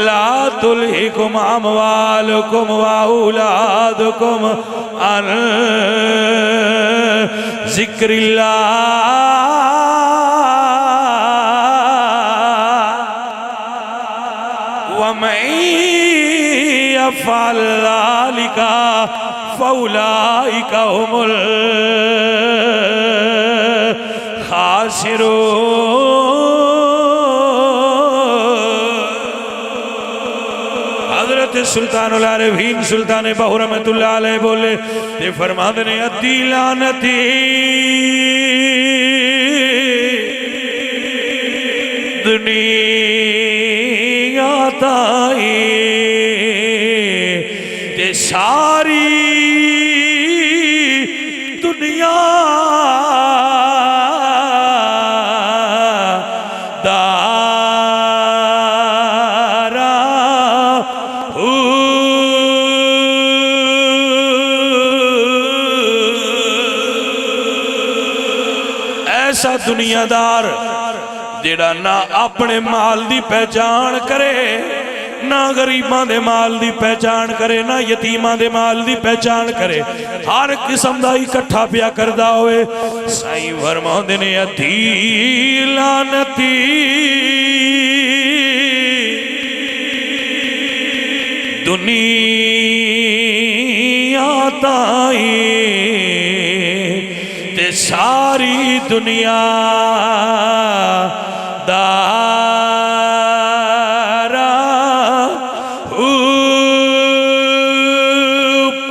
ला तुल्हिकुम अमवालुकुम व औलादुकुम अन ज़िक्रिल्लाह व मन यफ़अल ज़ालिका फ़उलाइका हुमुल हज़रत सुल्तानुल आरिफ़ीन सुल्तान बहू रहमतुल्लाह अलैह बोले ते फरमाते ने अद्दी लानती दुनिया ताई ते सारी दुनिया ऐसा दुनियादार जेड़ा ना अपने माल की पहचान करे, ना गरीबां दे माल की पहचान करे, ना यतीमां दे माल की पहचान करे, हर किस्म का इकट्ठा पिया करदा होए। साईं फरमाउंदे ने अधी लानती दुनिया ताई ते सारी दुनिया दारा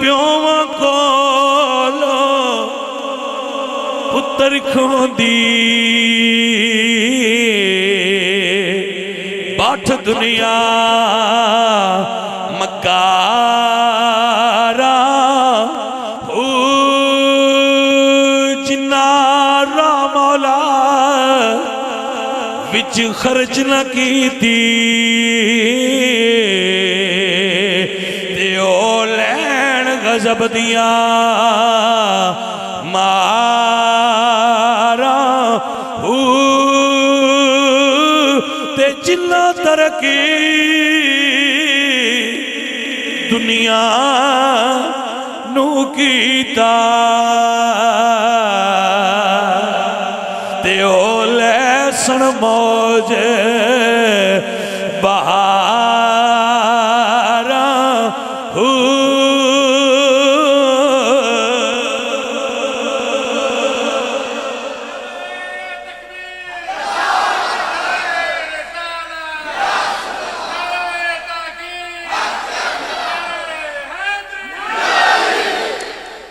प्यों कोलो पुत्र खोंदी बाट दुनिया मकारा विच खर्च न कीती ते ओ लैन गजब दिया मारा ते जिन्ना तरक्की दुनिया नू कीता ते ओ सन मौज बहा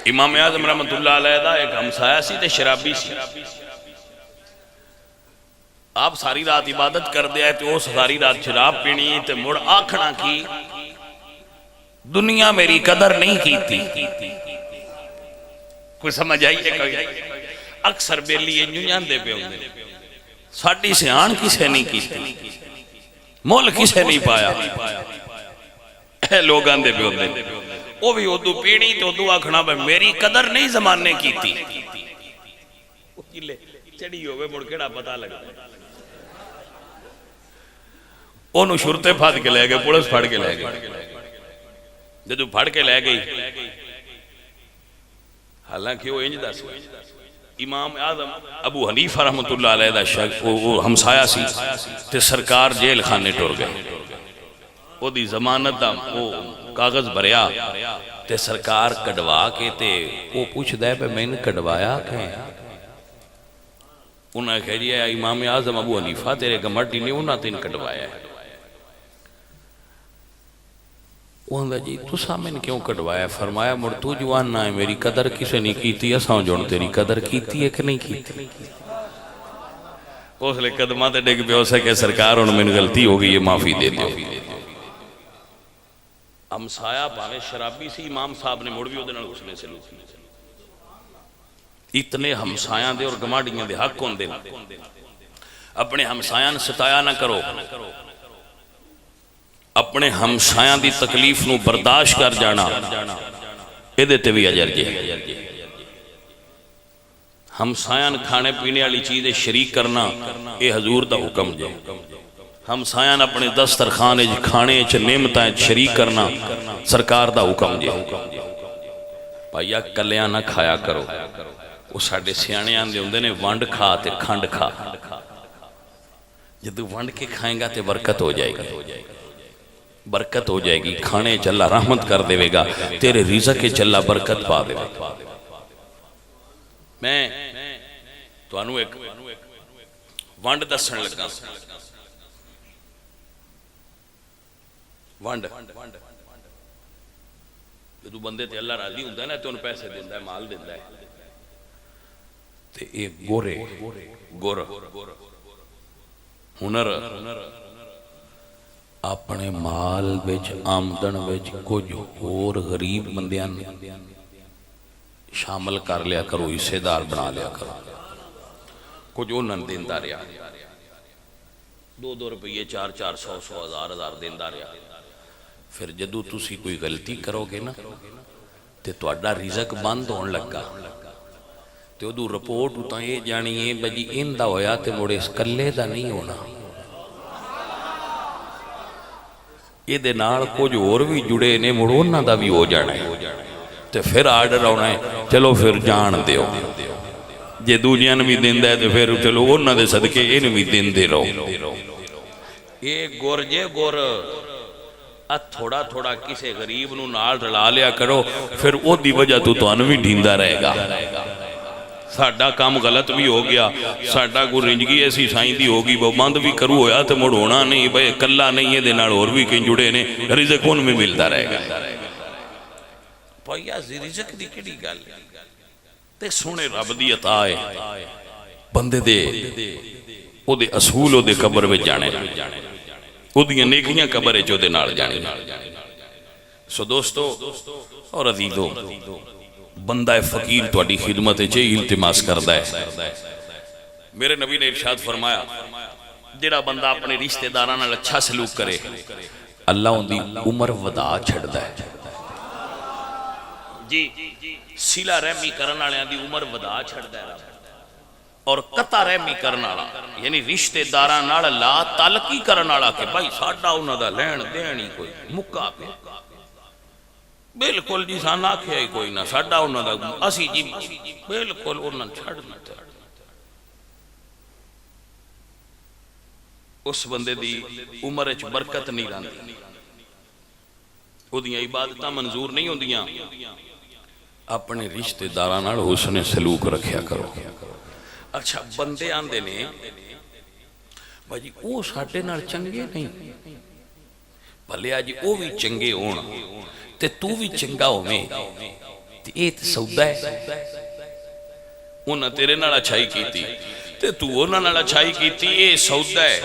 इमाम आज़म रहमतुल्लाह अलैह दा एक हमसाया सी ते शराबी सी। आप सारी रात इबादत करते हैं तो उस सारी रात शराब पीनी ते मुड़ आखना की दुनिया मेरी कदर नहीं की थी। कोई समझ आई है? कोई अक्सर बेली इंजू जाते पे होंगे साडी सियाण किसे नहीं की, मुल किसे नहीं पाया। लोग आंदे पे होंगे वो भी उदू पीनी तो उदू आखना मेरी कदर नहीं जमाने की थी। चढ़ी होवे मुड़ केड़ा पता लगा। ओनू शुरते फड़ के लै गए, पुलिस फड़ के लै गई। जदों फड़ के लै गई, हालांकि वो इंज दस इमाम आज़म अबू हनीफा रहमतुल्लाह अलैह दा हमसाया सी ते सरकार जेल खाने टुर गए। ओदी जमानत दा वो कागज भरिया ते सरकार कढवा के ते वो पूछदा है मैंने कढवाया कि उन्हें कह दिया इमाम आज़म अबू हनीफा तेरे गमटी ने उन्हें तेन कढवाया है। जी तुसा मैंने क्यों कटवाया? फरमाया मुड़ तू जवान ना है, मेरी कदर किसे नहीं की, असा जुण तेरी कदर की है कि नहीं की। उसले कदम से डिग पे सके सरकार हुण मैनूं गलती हो गई है माफी दे दो। हमसाया भावे शराबी सी, इमाम साहब ने मुड़ भी उहदे नाल उसने सलूक। इतने हमसायां दे और गमाडियां दे हक होंदे ने, अपने हमसायां नूं सताया ना करो। अपने हमसायां दी तकलीफ नूं बर्दाश्त कर जाना, इहदे ते भी अजर जे। हमसायां खाने पीने वाली चीज़ शरीक करना यह हजूर दा हुक्म जे। हमसायां अपने दस्तरखान खाने च नेमतां शरीक करना सरकार दा हुक्म जे। भाईया कलियां ना खाया करो। वो साडे सियाणे आंदे हुंदे ने वंड खा ते खंड खा। जदों वंड के खाएगा तो बरकत हो जाएगी, बरकत हो जाएगी। खाने चला रहमत कर देगा, तेरे रिज़्क़ के चला बरकत पा देगा। मैं तुहानू एक वंड दसन लगा। वंड जो बंदे ते अल्लाह राजी होंदा ना तो उन्हें पैसे देंदा है, माल देंदा है। ते एक गोरे गुर हुनर अपने माल विच आमदन विच कुछ होर गरीब बंदियां शामिल कर लिया करो, हिस्सेदार बना लिया करो। कुछ उन्होंने देंदा रहा, 2-2 रुपये 400 100 1000 देंदा रहा। फिर जदों तुसी कोई गलती करोगे ना तो तुहाडा रिज़्क़ बंद होने लगा तो उदू रिपोर्ट उतां ये जानी है बजी इंदा होया तो मुड़े इस कल्ले दा नहीं होना। ये नाल कुछ होर भी जुड़े ने, मुड़ उन्हां दा भी हो जाना है। तो फिर आर्डर आना है चलो फिर जान दिओ। जे दूजियां भी देंदा है तो फिर चलो उन्हां दे सदके इन्हूं भी देंदे रहो। ये गुर जे गुर थोड़ा थोड़ा किसी गरीब नूं नाल रला लिया करो, फिर ओदी वजह तो तुहानूं भी ढींदा रहेगा। साडा काम गलत भी हो गया, साडा कोई रिंजगी ऐसी साईं दी होगी वो बंद भी करू होया तो मुड़ होना नहीं भाई, कला नहीं ये नाल होर भी कई जुड़े ने, रिज़्क़ उन में मिलता रहेगा। भैया रिज़्क़ दी किहड़ी गल ते सोने रब दी अता है। बंदे दे ओदे असूल ओदे कब्र विच जाने, ओदियां नेकियां कब्र विच ओदे नाल जाने। सो दोस्तों और अजीजों, बंदा फकीर तुहाडी खिदमत च इल्तिमास करदा है। मेरे नबी ने इरशाद फरमाया जेड़ा बंदा अपने रिश्तेदारां नाल अच्छा सलूक करे अल्लाह उनकी उम्र वधा छड्डदा है। जी सिला रहमी करन वालियां दी उम्र वधा छड्डदा है। और कता रहमी करन वाला यानी रिश्तेदारां नाल ला ताल्लुकी करन वाला कि भाई साडा उन्हां दा लैण देण ही कोई मुक्का पे, बिल्कुल जी सान आख्या ही कोई ना, साडा उन्हां दा असी जी बिल्कुल उन्हां छड्ड दित्ता। उस बंदे दी उम्र च बरकत नहीं रहिंदी, ओदियां इबादतां मंजूर नहीं होंदियां। अपने रिश्तेदारां नाल हुस्न सलूक रखिया करो। अच्छा बंदे आंदे ने भाजी वो साडे नाल चंगे नहीं, भले जी वो भी चंगे होण ते तू भी चंगा होवें, ये तो सौदा है। उन्हें तेरे नाल अच्छाई की ते तू उन्हां नाल अच्छाई की, ये सौदा है,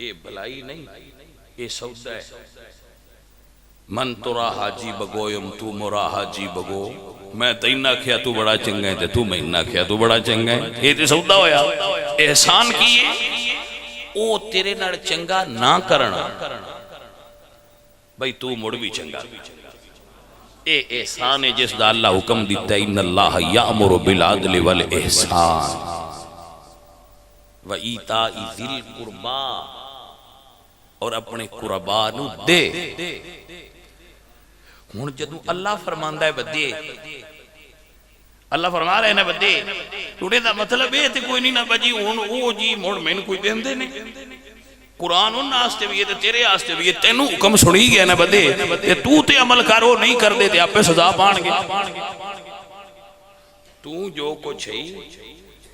ये भलाई नहीं, ये सौदा है। मन तुरा हाजी बगोयम तू मोरा हाजी बगो, मैं तैन आख्या तू बड़ा चंगा है, तू मैन आख्या तू बड़ा चंगा है, ये तो सौदा होया। एहसान की है ओ तेरे नाल चंगा ना करना, भाई तू मुड़ भी चंगा। ये एहसान है जिसदा अल्लाह हुक्म दिता, इन्नल्लाह यामुरु बिल अदलि वल इहसान व ईताई ज़िल कुर्बा, और अपने कुरबा नू दे। हुण जदों अल्लाह फरमांदा है बदे, अल्लाह फरमा रहे ने बदे, टुडे दा मतलब ये ते कोई नहीं ना बजी हुण ओ जी मुड़ मैनूं कोई देंदे ने। कुरान उन्हां वास्ते भी है ते तेरे वास्ते भी है, तैनूं हुक्म सुनी गया ना बदे, ते तू ते अमल कर, वो नहीं करदे ते आपे सजा पाणगे। तू जो कुछ है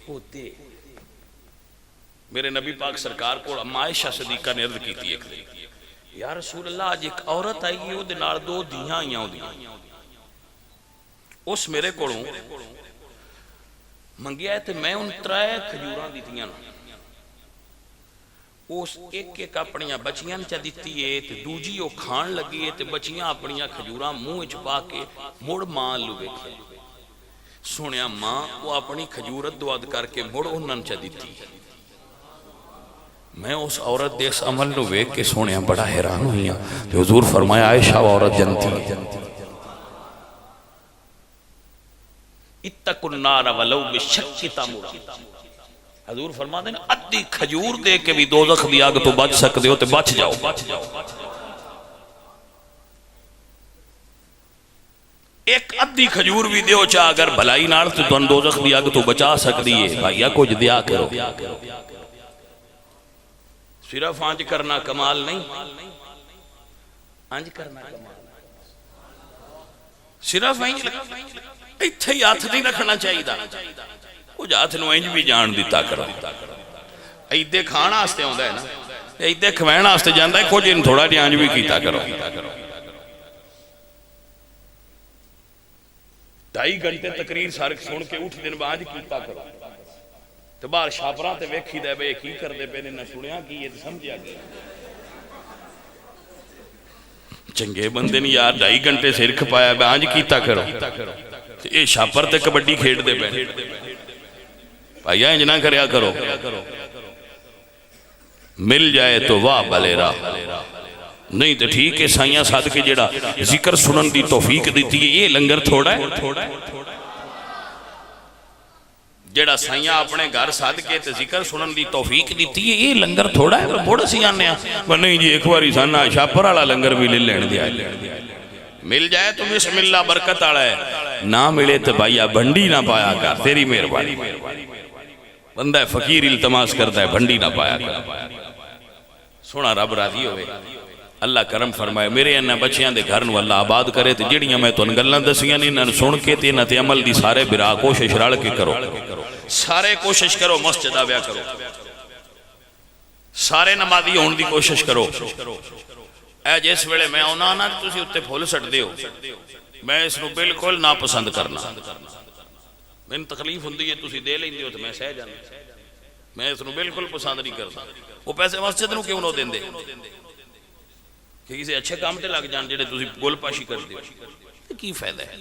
वो दे। मेरे नबी पाक सरकार को अम्मा आयशा सदीका ने अर्ज की थी एक दिन, या रसूल अल्लाह अज एक औरत आई, ओहदे नाल दो धीआं आईयां ओहदियां, उस मेरे कोलों मंगिया ते मैं उन 3 खजूरां दित्तियां, उस एक एक अपनियां बच्चियां च दित्ती है, ते दूजी वो खाण लगी है, ते बच्चियां अपनियां खजूरां मूँह च पा के मुड़ मां लू वेखे, सुनिया मां वो अपनी खजूर अद्दो-अद्द करके मुड़ उन्हां च दित्ती। मैं उस औरत दे इस अमल नूं वेख के सुनिया बड़ा हैरान हुई। हुजूर फरमाया आयशा औरत जनती, इत्तकुन नार वलौ बिशक्कि तमरा। हजूर फरमाते हैं अद्धी खजूर दे के भी दोज़ख दी आग तो बच सकते हो, तो बच जाओ। एक अद्धी खजूर भी दियो चा अगर भलाई नाल तो तुहानू दोज़ख दी आग तो बचा सकती है। भाईया कुछ दिया करो, सिर्फ आंज करना कमाल नहीं, आंज करना कमाल, सिर्फ इत्थे ही हाथ नहीं रखना चाहिए, कुछ हाथ नूं इंज भी जान दिता करो। इदे खाण वास्ते आउंदा है ना, इदे खवाण वास्ते जांदा है, कुछ इन थोड़ा जिहा इंज भी कीता करो। 2.5 घंटे तकरीर सार सुन के उठ दिन बाद कीता करो, तो बाहर छापरां ते वेखी दे बे की करदे पे ने, ना सुनिया की ये ते समझिया गया। चंगे बंदे ने यार 2.5 घंटे सिर खपाया बांझ कीता करो, ये छापर ते कबड्डी खेडदे पे। भाईया इंज ना करया करो, मिल जाए तो वाह बलेरा, नहीं तो ठीक है। साइयां सद के जेड़ा जिक्र सुनन दी तौफीक दी है, ये लंगर थोड़ा है। जेड़ा साइयां अपने घर सद के ते जिक्र सुनन दी तौफीक दी है, ये लंगर थोड़ा है। मुड़ असीं आने नहीं जी एक बारी साना छापर वाला लंगर भी ले लैण दिया, मिल जाए तो बिस्मिल्लाह बरकत वाला है, ना मिले तो भाईया भंडी ना पाया कर, तेरी मेहरबानी। बंदा फकीर इल्तमास करता है, भंडी ना पाया कर। सोना रब राजी होवे, अल्लाह करम फरमाए, मेरे इन्हां बच्चियां दे घर नूं अल्लाह आबाद करे। ते जिहड़ियां मैं तुहानूं गल्लां दसियां ने, इन्हां नूं सुन के ते इन्हां ते अमल दी सारे बिरा कोशिश रल के करो, सारे कोशिश करो मस्जिद आविया करो, सारे नमाजी होने की कोशिश करो। ऐ जिस वेले मैं आना ना तुसीं उत्ते फुल सटदे हो, मैं इसनूं बिल्कुल ना पसंद करना, मैनूं तकलीफ हुंदी है, तुसीं दे लैंदे हो तो मैं सह जांदा, मैं इसनूं बिल्कुल पसंद नहीं करता। वो पैसे मस्जिद नूं क्यों ना देंदे कि किसी अच्छे काम ते लग जाण, जिहड़े तुसीं गुलपाशी करदे हो, की फायदा है?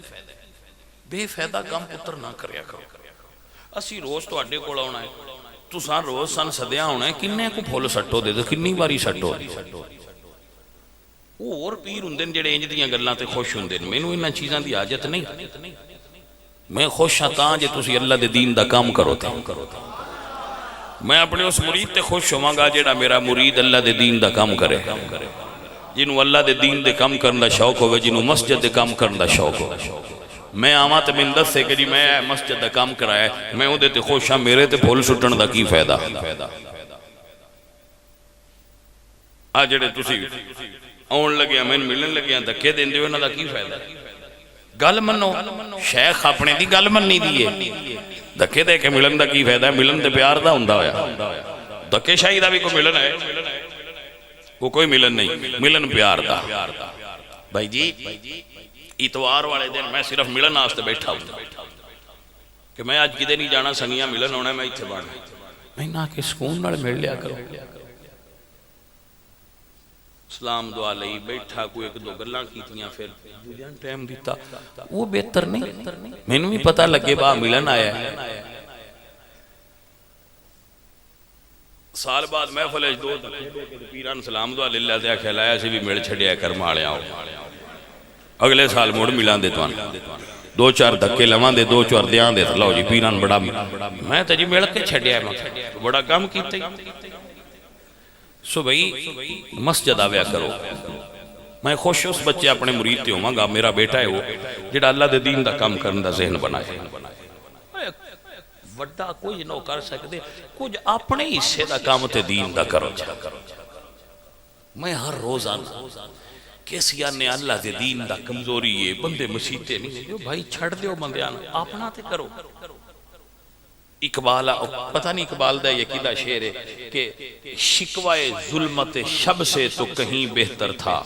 बेफायदा काम पुत्र ना करया करो। असीं रोज़ तुहाडे कोल आउणा है, तुसां रोज़ सन सद्या होना है, किन्ने को फुल सट्टो दे दो, किन्नी बारी सट्टो। होर पीर हुंदे ने जिहड़े इंज दीयां गल्लां ते खुश हुंदे ने, मैनूं इन्हां चीज़ां दी आदत नहीं। मैं खुश हाँ तां जे तुसीं अल्लाह दे दीन दा काम करो। मैं अपने उस मुरीद ते खुश होवांगा जिहड़ा मेरा मुरीद अल्लाह दे दीन दा काम करे, जिन्हों अल्लाह दे दीन दे काम करने का शौक होवे, जिन्हों मस्जिद दे काम करने का शौक हो। मैं आवां तो मैनूं दस्से कि जी मैं मस्जिद का काम कराया, मैं उहदे ते खुश हाँ, मेरे ते फुल सुट्टण दा की फायदा। आ जिहड़े तुसीं आउण लगे मैनूं मिलण लगे धक्के देंदे हो, इन्हां दा की फायदा? गल मनो, शेख अपने दी गल मन्नी दी है, धक्के दे के मिलन दा की फायदा? मिलन ते प्यार दा हुंदा होया, धक्केशाही दा भी कोई मिलन है? वो कोई मिलन नहीं, मिलन प्यार दा। भाई जी इतवार वाले दिन मैं सिर्फ मिलन वास्ते बैठा हूं कि मैं अज किते नहीं जाना, संगियां मिलन आना, मैं इत्थे बना मैं ना कि सुकून नाल मिल लिया करो। सलाम दुआ लई बैठा, कोई एक दो गल्लां कीतियां, फिर दूजियां टाइम दिता, वो बेहतर नहीं। मैनूं भी पता लगे बा मिलन आया। साल बाद महफिल दो पीरां सलाम दुआ ले लिया, आख्या लाया सी भी मिल छड़िया कर्म वालिया, अगले साल मुड़ मिलां दे तुहानूं, दो चार धक्के लवां दे, दो चार दियां दे, लो जी पीरां बड़ा मैं तो जी मिल के छड़िया, बड़ा काम कीता। सो भाई मस्जिद आव्या करो। मैं खुश उस बच्चे अपने मुरीद ते होवांगा, मेरा बेटा है वो जिहड़ा अल्लाह दे दीन दा काम करन दा ज़हन बनाए। वड्डा कुछ ना कर सकते, कुछ अपने हिस्से दा काम ते दीन दा करो। मैं हर रोज आना किस याने अल्लाह दे दीन दा कमजोरी है, बंदे मसीते नहीं भाई छड़ दो, बंदियां अपना ते करो। इकबाल पता नहीं इकबाल दा यकीदा शेर है कि शिकवाए जुल्मत शब से तो कहीं बेहतर था,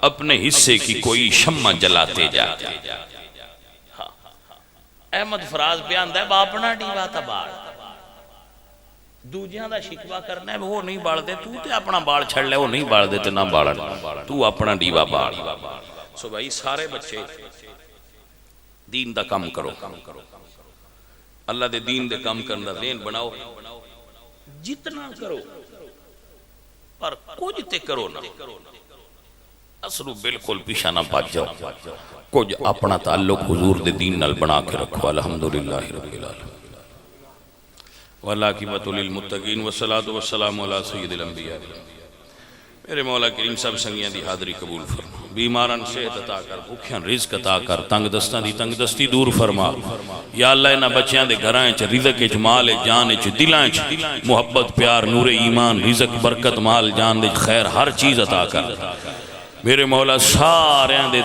अपने हिस्से की कोई शम्मा जलाते जाते। अहमद फराज पे आंदा है अपना डीवा ता बाल, दूजियां दा शिकवा करना है वो नहीं बालदे, तू ते अपना बाल छड़ ले, वो नहीं बालदे ते ना बालन, तू अपना डीवा बाल। सो भाई सारे बच्चे दीन दा काम करो, अल्लाह दे दीन दे काम करने दा ज़हन बनाओ, जितना करो पर कुछ ते करो ना, असलू बिल्कुल पीछा ना भज जाओ, कुछ अपना ताल्लुक हुजूर दे दीन नाल बना के रखो। अल्हम्दुलिल्लाह रब्बिल आलमीन वल्लाकिबतुल लिल मुत्तकीन वस्सलातु वस्सलामु अला सय्यिदिल अंबिया। मेरे मौला करीम सब संगियां दी हाज़री कबूल फरमा, बीमारान सेहत अता कर, भुखियां रिज़्क अता कर, तंग दस्तां दी तंग दस्ती दूर फरमा। या अल्लाह इन्हां बच्चों के घरां च रिज़्क च, माल च, जान च, दिलां च मुहब्बत प्यार नूरे ईमान रिज़्क बरकत माल जान दे खैर हर चीज़ अता कर। मेरे मौला सारियां दे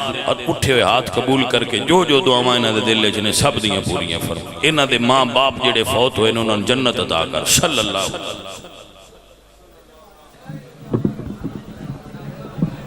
उठे हुए हाथ कबूल करके जो जो दुआवां इन्हां दे दिल च ने सब दियां पूरियां फरमा। इन्हां दे माँ बाप जिहड़े फौत होए ने उन्हां नूं जन्नत अता कर। सल्लल्लाहु अलैहि वसल्लम।